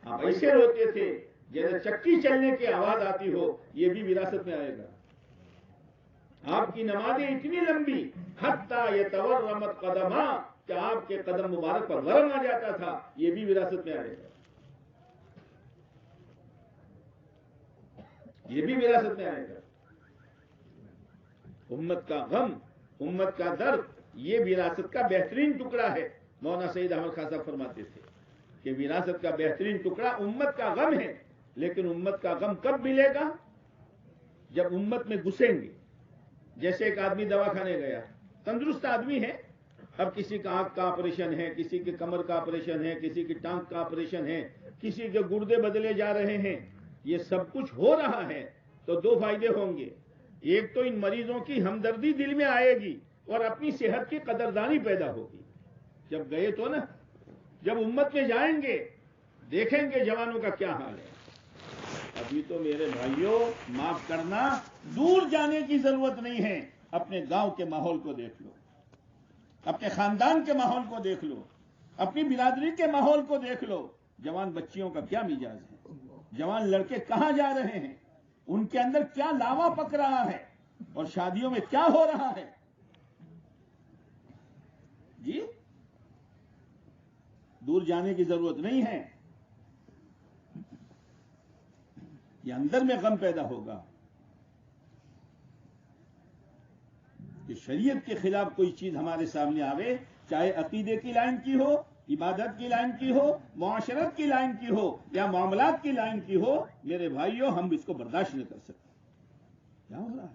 آپ ایسے روتے تھے جیسے چکی چلنے کی آواز آتی ہو. یہ بھی وراثت میں آئے گا. آپ کی نمازیں اتنی لمبی حتی یتورمت قدما، کہ آپ کے قدم مبارک پر ورم آ جاتا تھا. یہ بھی وراثت میں آئے گا. یہ بھی وراثت میں آئے گا. امت کا غم، امت کا درد، یہ وراثت کا بہترین ٹکڑا ہے. مولانا سید احمد خان صاحب فرماتے تھے کہ وراثت کا بہترین ٹکڑا امت کا غم ہے. لیکن امت کا غم کب ملے گا؟ جب امت میں گھسیں گے. جیسے ایک آدمی دواخانے گیا، تندرست آدمی ہے، اب کسی کا آنکھ کا آپریشن ہے، کسی کے کمر کا آپریشن ہے، کسی کی ٹانک کا آپریشن ہے، کسی کے گردے بدلے جا رہے ہیں. یہ سب کچھ ہو رہا ہے تو 2 فائدے ہوں گے. ایک تو ان مریضوں کی ہمدردی دل میں آئے گی اور اپنی صحت کی قدردانی پیدا ہوگی. جب گئے تو نا، جب امت میں جائیں گے دیکھیں گے جوانوں کا کیا حال ہے. ابھی تو میرے بھائیوں معاف کرنا، دور جانے کی ضرورت نہیں ہے. اپنے گاؤں کے ماحول کو دیکھ لو، اپنے خاندان کے ماحول کو دیکھ لو، اپنی برادری کے ماحول کو دیکھ لو. جوان بچیوں کا کیا مزاج ہے؟ جوان لڑکے کہاں جا رہے ہیں؟ ان کے اندر کیا لاوا پک رہا ہے؟ اور شادیوں میں کیا ہو رہا ہے؟ جی دور جانے کی ضرورت نہیں ہے. یہ اندر میں غم پیدا ہوگا کہ شریعت کے خلاف کوئی چیز ہمارے سامنے آوے، چاہے عقیدے کی لائن کی ہو، عبادت کی لائن کی ہو، معاشرت کی لائن کی ہو، یا معاملات کی لائن کی ہو. میرے بھائیوں ہم اس کو برداشت نہیں کر سکتے. کیا ہو رہا ہے؟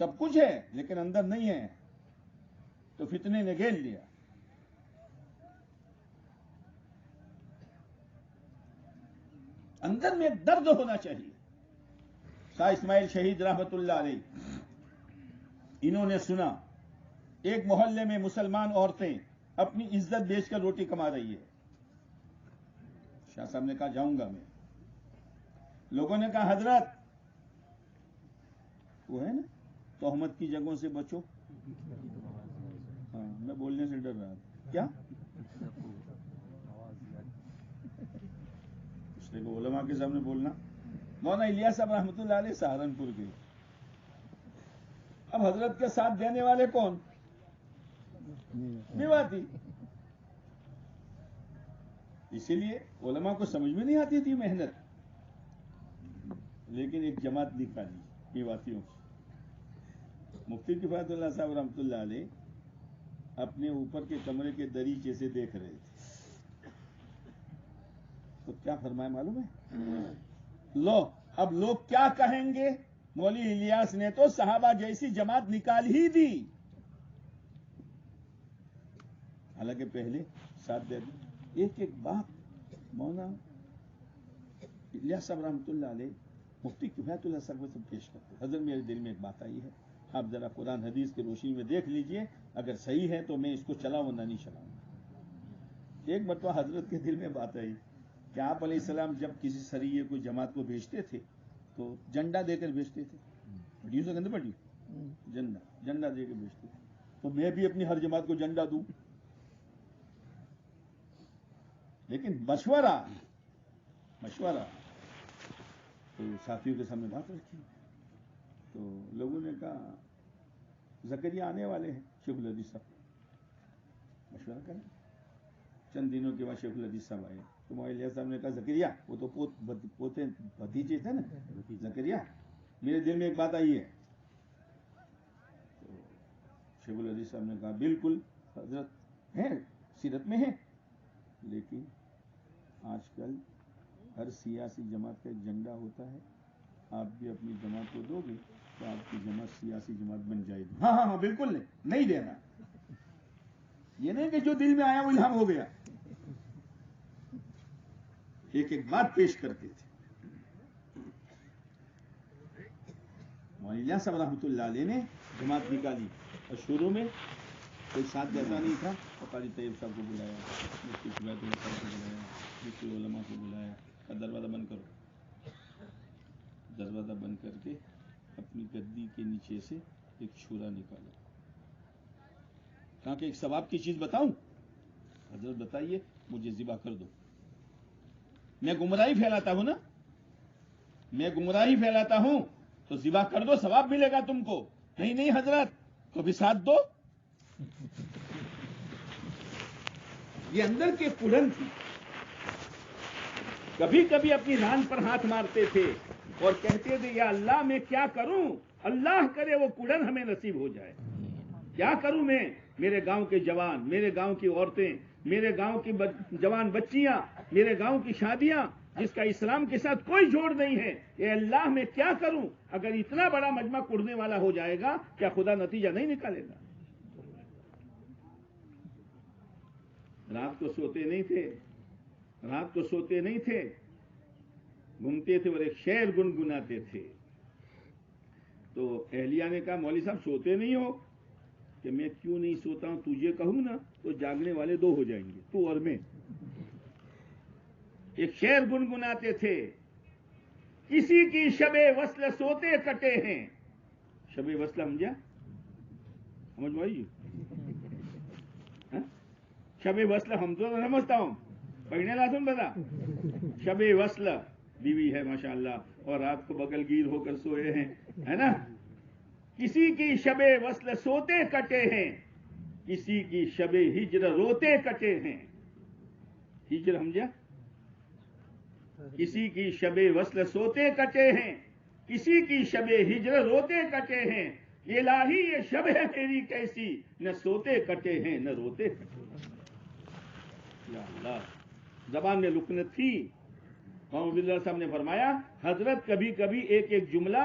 سب کچھ ہے لیکن اندر نہیں ہے، تو فتنے نے گھیر لیا. اندر میں ایک درد ہونا چاہیے. شاہ اسماعیل شہید رحمت اللہ علیہ، انہوں نے سنا ایک محلے میں مسلمان عورتیں اپنی عزت بیچ کر روٹی کما رہی ہے. شاہ صاحب نے کہا جاؤں گا میں. لوگوں نے کہا حضرت وہ ہے نا تہمت کی جگہوں سے بچو. ہاں میں بولنے سے ڈر رہا تھا. کیا اس نے علماء کے سامنے بولنا. مولانا الیاس صاحب رحمۃ اللہ علیہ سہارنپور کے. اب حضرت کے ساتھ دینے والے کون؟ میواتی. اسی لیے علماء کو سمجھ میں نہیں آتی تھی محنت، لیکن ایک جماعت نکالی میواتیوں کی. مفتی کفایت اللہ صاحب رحمۃ اللہ علیہ اپنے اوپر کے کمرے کے دریچے سے دیکھ رہے تھے، تو کیا فرمایا معلوم ہے؟ لو اب لوگ کیا کہیں گے، مولوی الیاس نے تو صحابہ جیسی جماعت نکال ہی دی. حالانکہ پہلے ساتھ دے دیں. ایک ایک بات مولانا الیاس صاحب رحمۃ اللہ علیہ مفتی کفایت اللہ صاحب کو سب پیش کرتے. حضرت میرے دل میں ایک بات آئی ہے، آپ ذرا قرآن حدیث کی روشنی میں دیکھ لیجئے، اگر صحیح ہے تو میں اس کو چلاؤں ورنہ نہیں چلاؤں. ایک مرتبہ حضرت کے دل میں بات آئی کہ آپ علیہ السلام جب کسی سریے کو جماعت کو بھیجتے تھے تو جھنڈا دے کر بھیجتے تھے. پڑھیو سے کہتے پڑھیو جھنڈا دے کے بھیجتے تھے. تو میں بھی اپنی ہر جماعت کو جھنڈا دوں. لیکن مشورہ تو ساتھیوں کے سامنے بات رکھی. تو لوگوں نے کہا زکریا آنے والے ہیں شیخ الحدیث صاحب، مشورہ کریں. چند دنوں کے بعد شیخ الحدیث صاحب آئے تو مولانا صاحب نے کہا زکریا، وہ تو پوتے بھتیجے تھے نا، زکریا میرے دل میں ایک بات آئی ہے. تو شیخ الحدیث صاحب نے کہا بالکل حضرت ہیں، سیرت میں ہیں، لیکن آج کل ہر سیاسی جماعت کا ایک جھنڈا ہوتا ہے، آپ بھی اپنی جماعت کو دو گے تو آپ کی جماعت سیاسی جماعت بن جائے گی. ہاں بالکل نہیں دینا. یہ نہیں کہ جو دل میں آیا وہ الہام ہو گیا. ایک ایک بات پیش کرتے تھے. مولانا صاحب رحمۃ اللہ علیہ نے جماعت نکالی اور شروع میں کوئی ساتھ دیتا نہیں تھا. قاری طیب صاحب کو بلایا، مفتی کفایت اللہ صاحب کو بلایا، دوسرے علماء کو بلایا. دروازہ بند کرو. دروازہ بند کر کے اپنی گدی کے نیچے سے ایک چھرا نکالا. کہا کہ ایک ثواب کی چیز بتاؤں؟ حضرت بتائیے. مجھے ذبح کر دو. میں گمراہی پھیلاتا ہوں نا، میں گمراہی پھیلاتا ہوں تو ذبح کر دو، ثواب ملے گا تم کو. نہیں حضرت تو بھی ساتھ دو. یہ اندر کے کڑن تھی. کبھی کبھی اپنی ران پر ہاتھ مارتے تھے اور کہتے تھے یا اللہ میں کیا کروں، اللہ کرے وہ کڑن ہمیں نصیب ہو جائے. کیا کروں میں؟ میرے گاؤں کے جوان، میرے گاؤں کی عورتیں، میرے گاؤں کی جوان بچیاں، میرے گاؤں کی شادیاں جس کا اسلام کے ساتھ کوئی جوڑ نہیں ہے، اے اللہ میں کیا کروں؟ اگر اتنا بڑا مجمع کڑنے والا ہو جائے گا کیا خدا نتیجہ نہیں نکالے گا؟ رات کو سوتے نہیں تھے، گھومتے تھے اور ایک شعر گنگناتے تھے. تو اہلیہ نے کہا مولوی صاحب سوتے نہیں ہو؟ کہ میں کیوں نہیں سوتا ہوں، تجھے کہوں نا تو جاگنے والے دو ہو جائیں گے، تو اور میں. ایک شعر گنگناتے تھے، کسی کی شب وصل سوتے کٹے ہیں. شب وصل سمجھ میں آئی؟ شب وصل ہم تو سمجھتا ہوں، پڑھنے لازم بتا. شب وصل بیوی ہے ماشاءاللہ اور رات کو بغل گیر ہو کر سوئے ہیں، ہے نا. کسی کی شب وصل سوتے کٹے ہیں، کسی کی شب ہجر روتے کٹے ہیں. ہجر سمجھا؟ کسی کی شب وصل سوتے کٹے ہیں، کسی کی شب ہجر روتے کٹے ہیں. الہی یہ شب ہے تیری کیسی، نہ سوتے کٹے ہیں نہ روتے کٹے ہیں. یا اللہ، زبان میں لکنت تھی. محمد اللہ صاحب نے فرمایا حضرت کبھی کبھی ایک ایک جملہ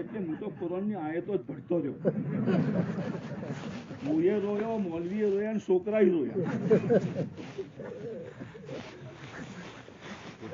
એટલે હું તો કુરાનની આયતો જ ભણતો રહ્યો, મુએ રોયો, મૌલવીએ રોયા અને છોકરાએ રોયા।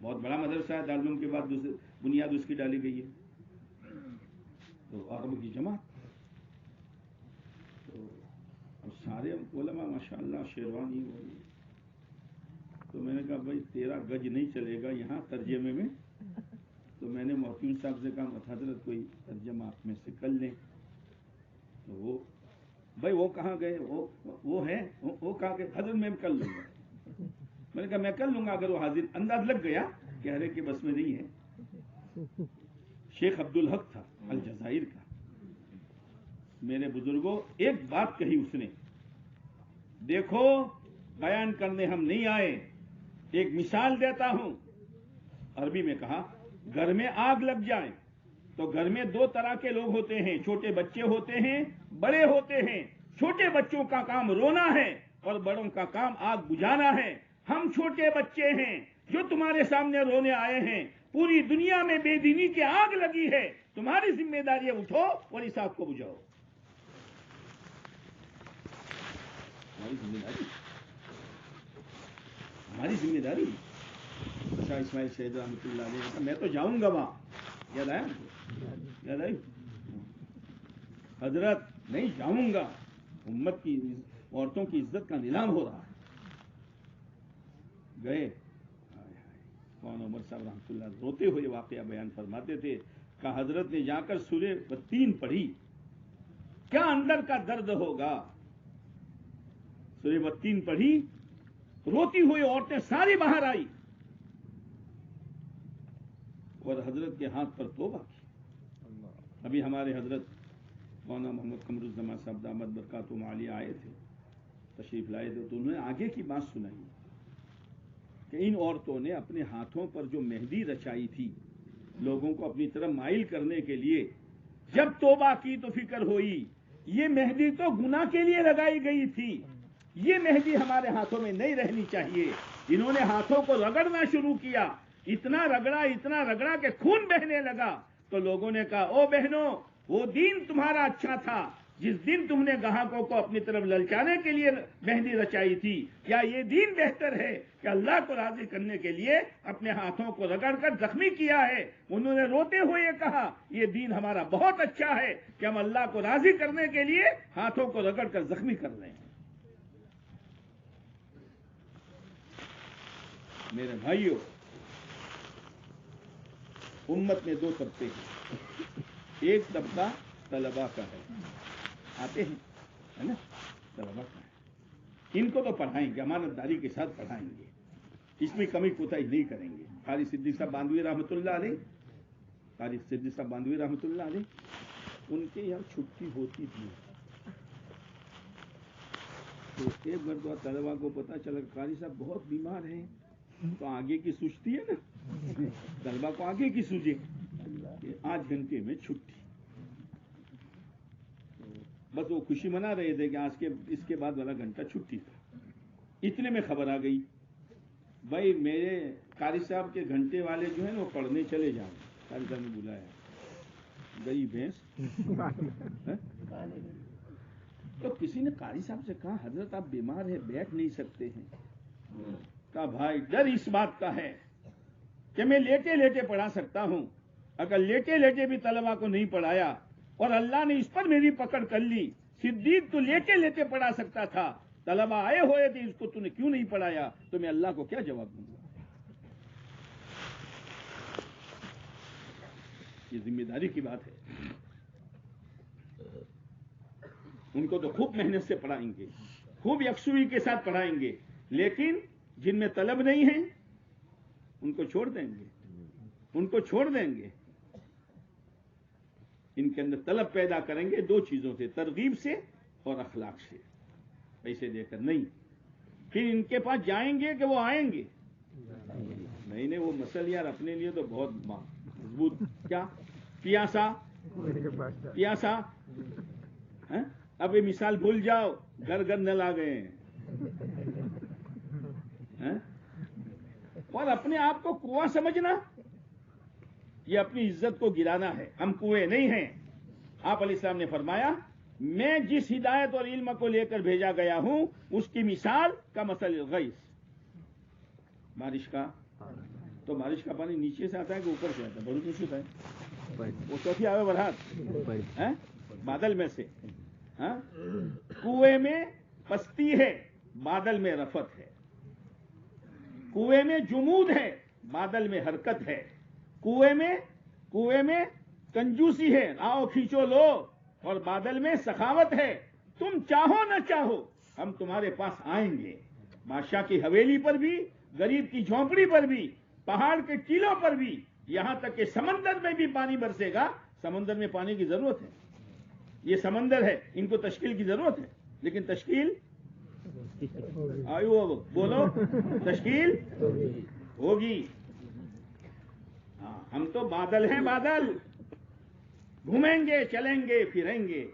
بہت بڑا مدرسہ ہے، دارالعلوم کے بعد بنیاد اس کی ڈالی گئی ہے، تو عرب کی جماعت، تو اب سارے علماء ماشاءاللہ شیروانی ہوئی. تو میں نے کہا بھائی تیرا گج نہیں چلے گا یہاں ترجمے میں، تو میں نے محتوم صاحب سے کہا حضرت کوئی ترجمہ آپ میں سے کر لیں. تو وہ بھائی وہ کہاں گئے، وہ ہے، وہ کہاں گئے، حضرت میں کر لوں گا. میں نے کہا میں کر لوں گا اگر وہ حاضر. انداز لگ گیا کہہ رہے کہ بس میں نہیں ہے. شیخ عبدالحق تھا الجزائر کا. میرے بزرگوں ایک بات کہی اس نے، دیکھو بیان کرنے ہم نہیں آئے، ایک مثال دیتا ہوں. عربی میں کہا گھر میں آگ لگ جائے تو گھر میں دو طرح کے لوگ ہوتے ہیں، چھوٹے بچے ہوتے ہیں، بڑے ہوتے ہیں. چھوٹے بچوں کا کام رونا ہے اور بڑوں کا کام آگ بجھانا ہے. ہم چھوٹے بچے ہیں جو تمہارے سامنے رونے آئے ہیں. پوری دنیا میں بے دینی کی آگ لگی ہے، تمہاری ذمہ داری ہے اٹھو اور اس آگ کو بجھاؤ. ہماری ذمہ داری، ہماری ذمہ داری. شاہ اسماعیل شہید رحمۃ اللہ علیہ میں تو جاؤں گا وہاں. یاد آیا؟ یاد آئی؟ حضرت نہیں جاؤں گا، امت کی عورتوں کی عزت کا نیلام ہو رہا ہے. گئے. کون عمر صاحب رحمۃ اللہ روتے ہوئے واقعہ بیان فرماتے تھے کہ حضرت نے جا کر سورہ والتین پڑھی، کیا اندر کا درد ہوگا. سورہ والتین پڑھی، روتی ہوئی عورتیں ساری باہر آئی اور حضرت کے ہاتھ پر توبہ کی. ابھی ہمارے حضرت مولانا محمد قمر الزمان صاحب دامت برکاتہم عالیہ آئے تھے، تشریف لائے تھے، تو انہوں نے آگے کی بات سنائی کہ ان عورتوں نے اپنے ہاتھوں پر جو مہندی رچائی تھی لوگوں کو اپنی طرف مائل کرنے کے لیے، جب توبہ کی تو فکر ہوئی یہ مہندی تو گناہ کے لیے لگائی گئی تھی، یہ مہندی ہمارے ہاتھوں میں نہیں رہنی چاہیے. انہوں نے ہاتھوں کو رگڑنا شروع کیا، اتنا رگڑا کہ خون بہنے لگا. تو لوگوں نے کہا او بہنوں، وہ دین تمہارا اچھا تھا جس دن تم نے گاہکوں کو اپنی طرف للچانے کے لیے مہندی رچائی تھی، کیا یہ دین بہتر ہے کہ اللہ کو راضی کرنے کے لیے اپنے ہاتھوں کو رگڑ کر زخمی کیا ہے؟ انہوں نے روتے ہوئے کہا یہ دین ہمارا بہت اچھا ہے کہ ہم اللہ کو راضی کرنے کے لیے ہاتھوں کو رگڑ کر زخمی کر رہے ہیں. میرے بھائیوں، امت میں دو طبقے ہیں. ایک طبقہ طلباء کا ہے، آتے ہیں ہے نا، طلباء کا ہے، ان کو تو پڑھائیں گے، امانت داری کے ساتھ پڑھائیں گے، اس میں کمی کوتاہی نہیں کریں گے. قاری صدیق صاحب باندھوی رحمۃ اللہ علیہ، قاری صدیق صاحب باندھوی رحمۃ اللہ علیہ، ان کے یہاں چھٹی ہوتی تھی. تو ایک مرتبہ طلباء کو پتا چلا کہ قاری صاحب بہت بیمار ہیں، تو آگے کی سوچتی ہے نا، طلباء کو آگے کی سوجے کہ 8 گھنٹے میں چھٹی. بس وہ خوشی منا رہے تھے کہ آج کے اس کے بعد والا گھنٹہ چھٹی تھا. اتنے میں خبر آ گئی بھائی میرے قاری صاحب کے گھنٹے والے جو ہیں نا وہ پڑھنے چلے جائیں. قاری صاحب نے بلایا، گئی بھینس. تو کسی نے قاری صاحب سے کہا حضرت آپ بیمار ہیں، بیٹھ نہیں سکتے ہیں. کہا بھائی ڈر اس بات کا ہے کہ میں لیٹے لیٹے پڑھا سکتا ہوں، اگر لیٹے لیٹے بھی طلباء کو نہیں پڑھایا اور اللہ نے اس پر میری پکڑ کر لی، صدیق تو لیٹے لیٹے پڑھا سکتا تھا، طلباء آئے ہوئے تھے، اس کو تو نے کیوں نہیں پڑھایا، تو میں اللہ کو کیا جواب دوں گا. یہ ذمہ داری کی بات ہے. ان کو تو خوب محنت سے پڑھائیں گے، خوب یکسوئی کے ساتھ پڑھائیں گے، لیکن جن میں طلب نہیں ہے ان کو چھوڑ دیں گے، ان کو چھوڑ دیں گے. ان کے اندر طلب پیدا کریں گے دو چیزوں سے، ترغیب سے اور اخلاق سے، پیسے دے کر نہیں. پھر ان کے پاس جائیں گے کہ وہ آئیں گے؟ نہیں، وہ مسئلہ یار اپنے لیے تو بہت مضبوط. کیا پیاسا پیاسا، اب یہ مثال بھول جاؤ، گھر گھر نل آ گئے ہیں. اور اپنے آپ کو کنواں سمجھنا، یہ اپنی عزت کو گرانا ہے. ہم کنویں نہیں ہیں. آپ علیہ السلام نے فرمایا میں جس ہدایت اور علم کو لے کر بھیجا گیا ہوں اس کی مثال کا مثل الغیث، بارش کا تو بارش کا پانی نیچے سے آتا ہے کہ اوپر سے آتا ہے؟ بڑی نیچے ہوتا ہے وہ چوتھی آوے برہات بادل میں سے. کنویں میں پستی ہے بادل میں رفت ہے. کنویں میں جمود ہے بادل میں حرکت ہے. کنویں میں کنجوسی ہے آؤ کھینچو لو اور بادل میں سخاوت ہے. تم چاہو نہ چاہو ہم تمہارے پاس آئیں گے. بادشاہ کی حویلی پر بھی، غریب کی جھونپڑی پر بھی، پہاڑ کے ٹیلوں پر بھی، یہاں تک کہ سمندر میں بھی پانی برسے گا. سمندر میں پانی کی ضرورت ہے. یہ سمندر ہے، ان کو تشکیل کی ضرورت ہے، لیکن تشکیل آئیو بولو تشکیل ہوگی. ہم تو بادل ہیں، بادل گھومیں گے چلیں گے پھریں گے.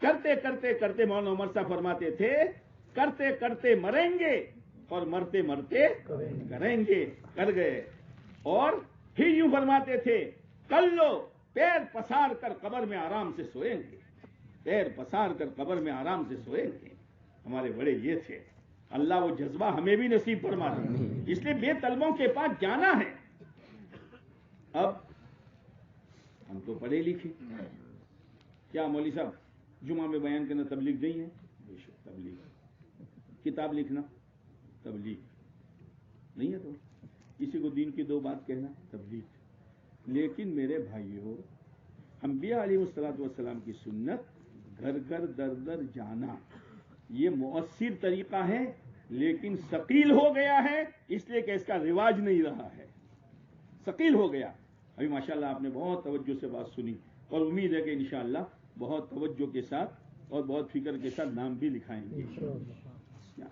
کرتے کرتے کرتے مولانا عمر صاحب فرماتے تھے کرتے کرتے مریں گے اور مرتے مرتے کریں گے. کر گئے. اور پھر یوں فرماتے تھے کل لو پیر پسار کر قبر میں آرام سے سوئیں گے. پیر پسار کر قبر میں آرام سے سوئیں گے. ہمارے بڑے یہ تھے. اللہ وہ جذبہ ہمیں بھی نصیب فرما دے. اس لیے بے طلبوں کے پاس جانا ہے. اب ہم تو پڑھے لکھے، کیا مولوی صاحب جمعہ میں بیان کرنا تبلیغ نہیں ہے؟ بے شک تبلیغ. کتاب لکھنا تبلیغ نہیں ہے؟ تو کسی کو دین کی دو بات کہنا تبلیغ. لیکن میرے بھائیوں، انبیاء علیہ الصلوۃ والسلام کی سنت گھر گھر در در جانا یہ مؤثر طریقہ ہے، لیکن ثقیل ہو گیا ہے اس لیے کہ اس کا رواج نہیں رہا ہے. ثقیل ہو گیا. ابھی ماشاءاللہ آپ نے بہت توجہ سے بات سنی اور امید ہے کہ انشاءاللہ بہت توجہ کے ساتھ اور بہت فکر کے ساتھ نام بھی لکھائیں گے.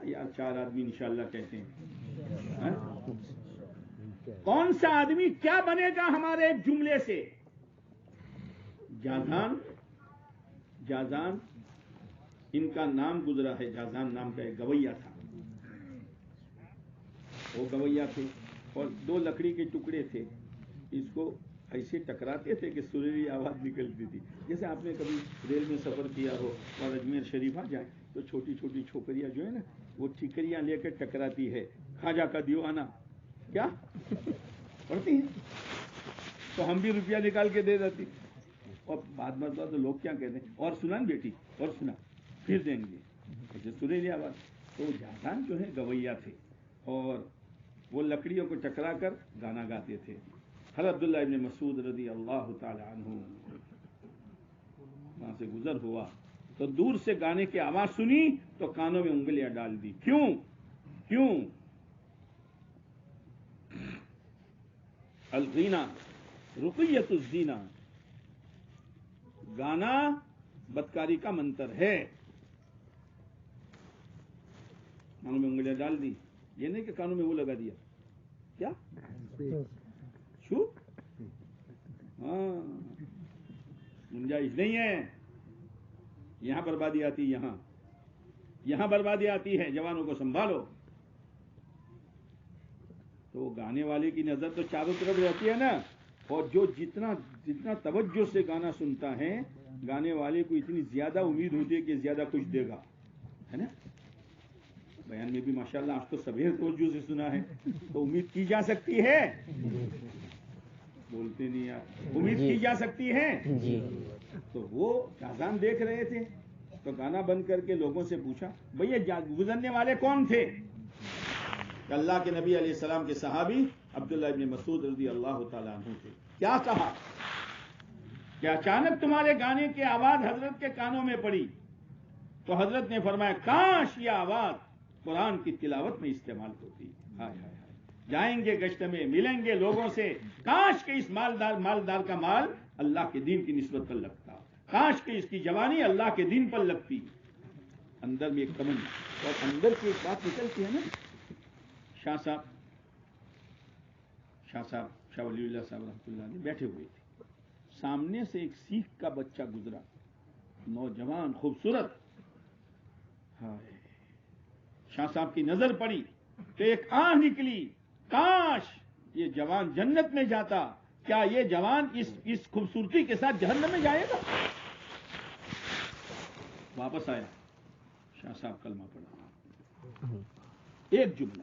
یار 4 آدمی انشاءاللہ کہتے ہیں. کون سا آدمی کیا بنے گا ہمارے ایک جملے سے؟ جازان ان کا نام گزرا ہے. جازان نام کا ایک گویا تھا. وہ گویا تھے اور 2 لکڑی کے ٹکڑے تھے. اس کو ایسے ٹکراتے تھے کہ سریلی آواز نکلتی تھی. جیسے آپ نے کبھی ریل میں سفر کیا ہو اور اجمیر شریف آ جائیں تو چھوٹی چھوٹی چھوکریاں جو ہے نا وہ ٹھیکریاں لے کر ٹکراتی ہے. خواجہ کا دیوانہ کیا پڑھتی ہیں تو ہم بھی روپیہ نکال کے دے دیتی. اور بعد میں تو لوگ کیا کہتے ہیں اور سنا بیٹی اور سنا پھر دیں گے. ایسے سریلی آواز. تو جازان جو ہے گویا تھے اور وہ لکڑیوں کو ٹکرا کر گانا گاتے تھے. حضرت عبداللہ ابن مسعود رضی اللہ تعالی عنہ وہاں سے گزر ہوا تو دور سے گانے کی آواز سنی تو کانوں میں انگلیاں ڈال دی. کیوں الغینا رقیت الزینا، گانا بدکاری کا منتر ہے. کانوں میں انگلیاں ڈال دی. یہ نہیں کہ کانوں میں وہ لگا دیا. کیا گنجائش نہیں ہے. یہاں بربادی آتی، یہاں بربادی آتی ہے. جوانوں کو سنبھالو. تو گانے والے کی نظر تو چاروں طرف رہتی ہے نا. اور جو جتنا توجہ سے گانا سنتا ہے گانے والے کو اتنی زیادہ امید ہوتی ہے کہ زیادہ کچھ دے گا، ہے نا. بیان میں بھی ماشاءاللہ آپ تو سبھی توجہ سے سنا ہے تو امید کی جا سکتی ہے. بولتے نہیں یار. امید کی جا سکتی ہے. تو وہ جازان دیکھ رہے تھے تو گانا بند کر کے لوگوں سے پوچھا بھیا گزرنے والے کون تھے؟ کہ اللہ کے نبی علیہ السلام کے صحابی عبداللہ ابن مسعود رضی اللہ تعالیٰ عنہ تھے. کیا کہا کہ اچانک تمہارے گانے کی آواز حضرت کے کانوں میں پڑی تو حضرت نے فرمایا کاش یہ آواز قرآن کی تلاوت میں استعمال ہوتی. ہائے ہائے ہائے. جائیں گے گشت میں ملیں گے لوگوں سے. کاش کہ اس مالدار کا مال اللہ کے دین کی نسبت پر لگتا. کاش کہ اس کی جوانی اللہ کے دین پر لگتی. اندر میں ایک تمنا اور اندر کی ایک بات نکلتی ہے نا. شاہ ولی اللہ صاحب رحمۃ اللہ علیہ بیٹھے ہوئے تھے. سامنے سے ایک سیخ کا بچہ گزرا، نوجوان خوبصورت. شاہ صاحب کی نظر پڑی تو ایک آہ نکلی، کاش یہ جوان جنت میں جاتا. کیا یہ جوان اس خوبصورتی کے ساتھ جہنم میں جائے گا؟ واپس آیا. شاہ صاحب کلمہ پڑھا. ایک جملہ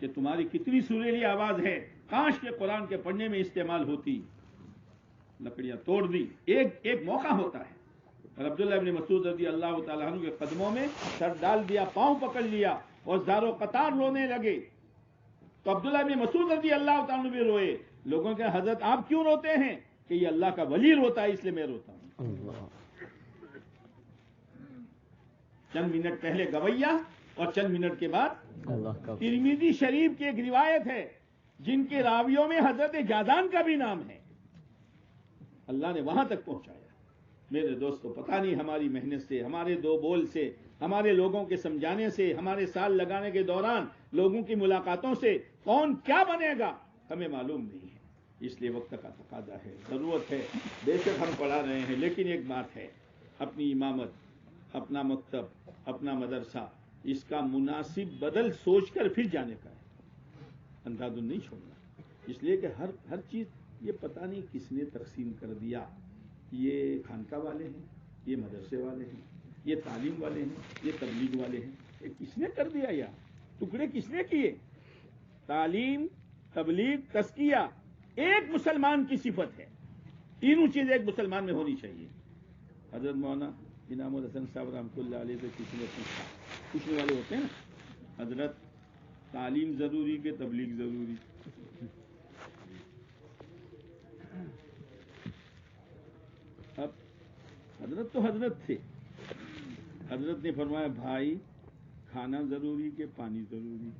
کہ تمہاری کتنی سریلی آواز ہے, کاش کے قرآن کے پڑھنے میں استعمال ہوتی. لکڑیاں توڑ دی. ایک موقع ہوتا ہے. اور عبداللہ ابن مسعود رضی اللہ تعالیٰ عنہ کے قدموں میں سر ڈال دیا, پاؤں پکڑ لیا اور زار و قطار رونے لگے. تو عبداللہ ابن مسعود رضی اللہ تعالیٰ عنہ بھی روئے. لوگوں کے حضرت آپ کیوں روتے ہیں؟ کہ یہ اللہ کا ولی روتا ہے اس لیے میں روتا ہوں. چند منٹ پہلے گویا اور چند منٹ کے بعد ترمذی شریف کی ایک روایت ہے جن کے راویوں میں حضرت جازان کا بھی نام ہے. اللہ نے وہاں تک پہنچایا. میرے دوستو, پتہ نہیں ہماری محنت سے, ہمارے دو بول سے, ہمارے لوگوں کے سمجھانے سے, ہمارے سال لگانے کے دوران لوگوں کی ملاقاتوں سے کون کیا بنے گا ہمیں معلوم نہیں ہے. اس لیے وقت کا تقاضا ہے, ضرورت ہے. بے شک ہم پڑھا رہے ہیں, لیکن ایک بات ہے, اپنی امامت, اپنا مکتب, اپنا مدرسہ, اس کا مناسب بدل سوچ کر پھر جانے کا ہے. اندھادھن نہیں چھوڑنا. اس لیے کہ ہر چیز یہ پتہ نہیں کس نے تقسیم کر دیا. یہ خانقاہ والے ہیں, یہ مدرسے والے ہیں, یہ تعلیم والے ہیں, یہ تبلیغ والے ہیں. یہ کس نے کر دیا یار؟ ٹکڑے کس نے کیے؟ تعلیم, تبلیغ, تزکیہ ایک مسلمان کی صفت ہے. تینوں چیزیں ایک مسلمان میں ہونی چاہیے. حضرت مولانا انعام الحسن صاحب رحمۃ اللہ علیہ سے کسی نے پوچھا, پوچھنے والے ہوتے ہیں نا, حضرت تعلیم ضروری کہ تبلیغ ضروری؟ اب حضرت تو حضرت تھے. حضرت نے فرمایا بھائی کھانا ضروری کہ پانی ضروری؟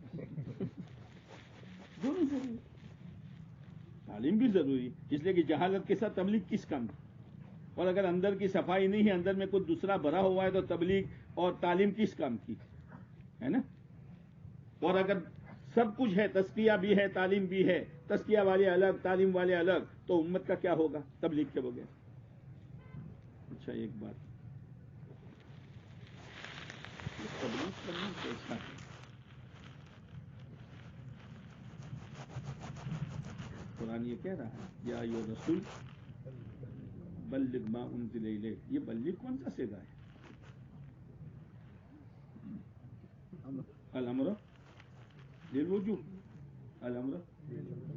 دونوں ضروری. تعلیم بھی ضروری, اس لیے کہ جہالت کے ساتھ تبلیغ کس کام کی؟ اور اگر اندر کی صفائی نہیں ہے, اندر میں کچھ دوسرا بھرا ہوا ہے, تو تبلیغ اور تعلیم کس کام کی ہے نا. اور اگر سب کچھ ہے, تزکیہ بھی ہے, تعلیم بھی ہے, تزکیہ والے الگ, تعلیم والے الگ, تو امت کا کیا ہوگا تبلیغ کے بغیر؟ اچھا ایک بات, تبلیغ کرنا کیسا ہے؟ قرآن یہ کہہ رہا ہے یا ایھا الرسول بلغ ما انزل الیک. یہ بلغ کون سا صیغہ ہے؟ الامر للوجوب. الامر,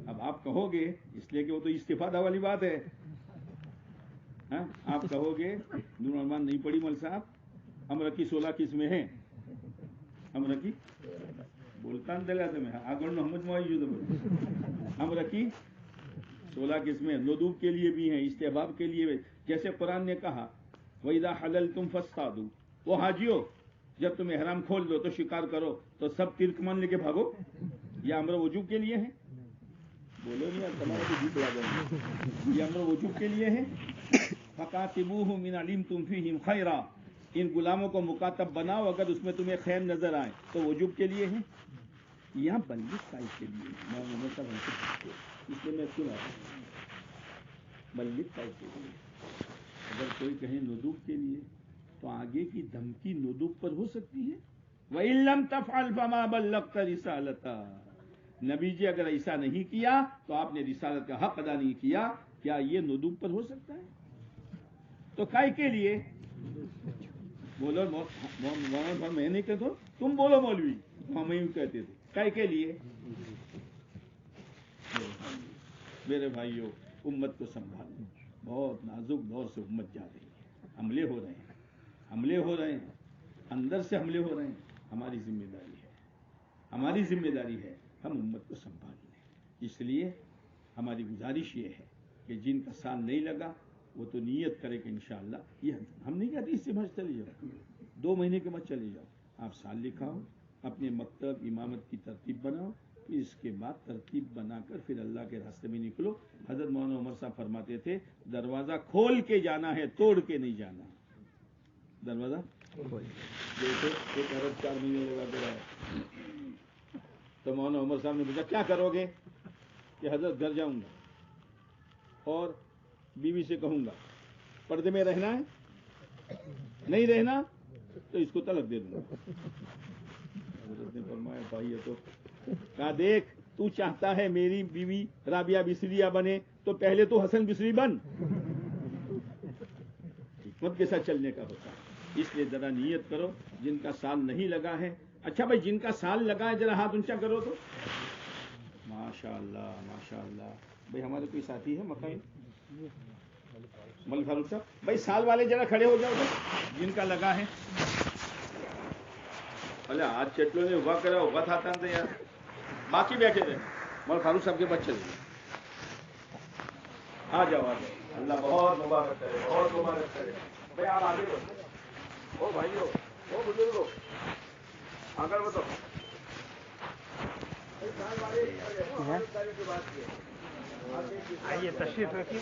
اب آپ کہو گے, اس لیے کہ وہ تو استفادہ والی بات ہے. ہاں, آپ کہو گے نور ارمان نہیں پڑھی مول صاحب, امر کی 16 قسمیں ہیں. امر کی بولتا دلاتے میں آگڑ محمد معیوز امر کی 16 قسمیں ندوب کے لیے بھی ہیں, استحباب کے لیے بھی. جیسے قرآن نے کہا وَإِذَا حَلَلْتُمْ فَاصْطَادُوا, وہ حاجیو جب تم احرام کھول دو تو شکار کرو, تو سب ترک مان لے کے بھاگو. یہ امر وجوب کے لیے ہے. بولو نہیں یار, تمہارا تو جھوٹ لگا ہے. یہ امر وجوب کے لیے ہے. فَقَاتِبُوهُمْ إِنْ عَلِمْتُمْ فِيهِمْ خَيْرًا, ان غلاموں کو مکاتب بناؤ اگر اس میں تمہیں خیر نظر آئے, تو وجوب کے لیے ہے. یہاں بلغ سائز کے لیے ہے. میں عمر صاحب ہم سے پوچھتے, اس لیے میں کیوں آ رہا ہوں بلغ سائز کے لیے. اگر کوئی کہیں ندوب کے لیے, تو آگے کی دھمکی ندوب پر ہو سکتی ہے. وَإِن لَّمْ تَفْعَلْ فَمَا بَلَّغْتَ رِسَالَتَهُ, نبی جی اگر ایسا نہیں کیا تو آپ نے رسالت کا حق ادا نہیں کیا. کیا یہ ندوب پر ہو سکتا ہے؟ تو کائے کے لیے بولو مولانا, میں نہیں کہتا, تم بولو مولوی, ہم یوں کہتے تھے. کائے کے لیے؟ میرے بھائیوں, امت کو سنبھالنا. بہت نازک دور سے امت جا رہی ہے. حملے ہو رہے ہیں, حملے ہو رہے ہیں, اندر سے حملے ہو رہے ہیں. ہماری ذمہ داری ہے, ہماری ذمہ داری ہے ہم امت کو سنبھال لیں. اس لیے ہماری گزارش یہ ہے کہ جن کا سال نہیں لگا وہ تو نیت کرے کہ انشاءاللہ. یہ ہم نہیں کہتے اس سے بس چلے جاؤ, 2 مہینے کے بعد چلے جاؤ. آپ سال لکھاؤ, اپنے مکتب امامت کی ترتیب بناؤ, پھر اس کے بعد ترتیب بنا کر پھر اللہ کے راستے میں نکلو. حضرت مولانا عمر صاحب فرماتے تھے دروازہ کھول کے جانا ہے, توڑ کے نہیں جانا. دروازہ جیسے ایک عرب 4 مہینے لگا کے رہا, تو مولانا عمر صاحب نے پوچھا کیا کرو گے؟ کہ حضرت گھر جاؤں گا اور بیوی سے کہوں گا پردے میں رہنا ہے, نہیں رہنا تو اس کو طلاق دے دوں گا. حضرت نے فرمایا بھائی یہ تو کہا دیکھ, تو چاہتا ہے میری بیوی رابعہ بسریہ بنے, تو پہلے تو حسن بسری بن. حکمت کے ساتھ چلنے کا ہوتا ہے. اس لیے ذرا نیت کرو جن کا سال نہیں لگا ہے. اچھا بھائی جن کا سال لگا ہے ذرا ہاتھ اونچا کرو تو. ماشاء اللہ ماشاء اللہ. بھائی ہمارے کوئی ساتھی ہے مکائی ملک فاروق صاحب؟ بھائی سال والے ذرا کھڑے ہو جاؤ جن کا لگا ہے. ارے آج چٹلوں نے ابا کرا ابا تھا یار باقی بیٹھے تھے ملک فاروق صاحب کے بچے آ جاؤ آ جاؤ. اللہ بہت مبارک کرے بہت مبارک کرے. بھائی آپ آگے بڑھو. او بھائی ہو او بزرگ ہو آگے بتاؤ. آئیے تشریف رکھیے.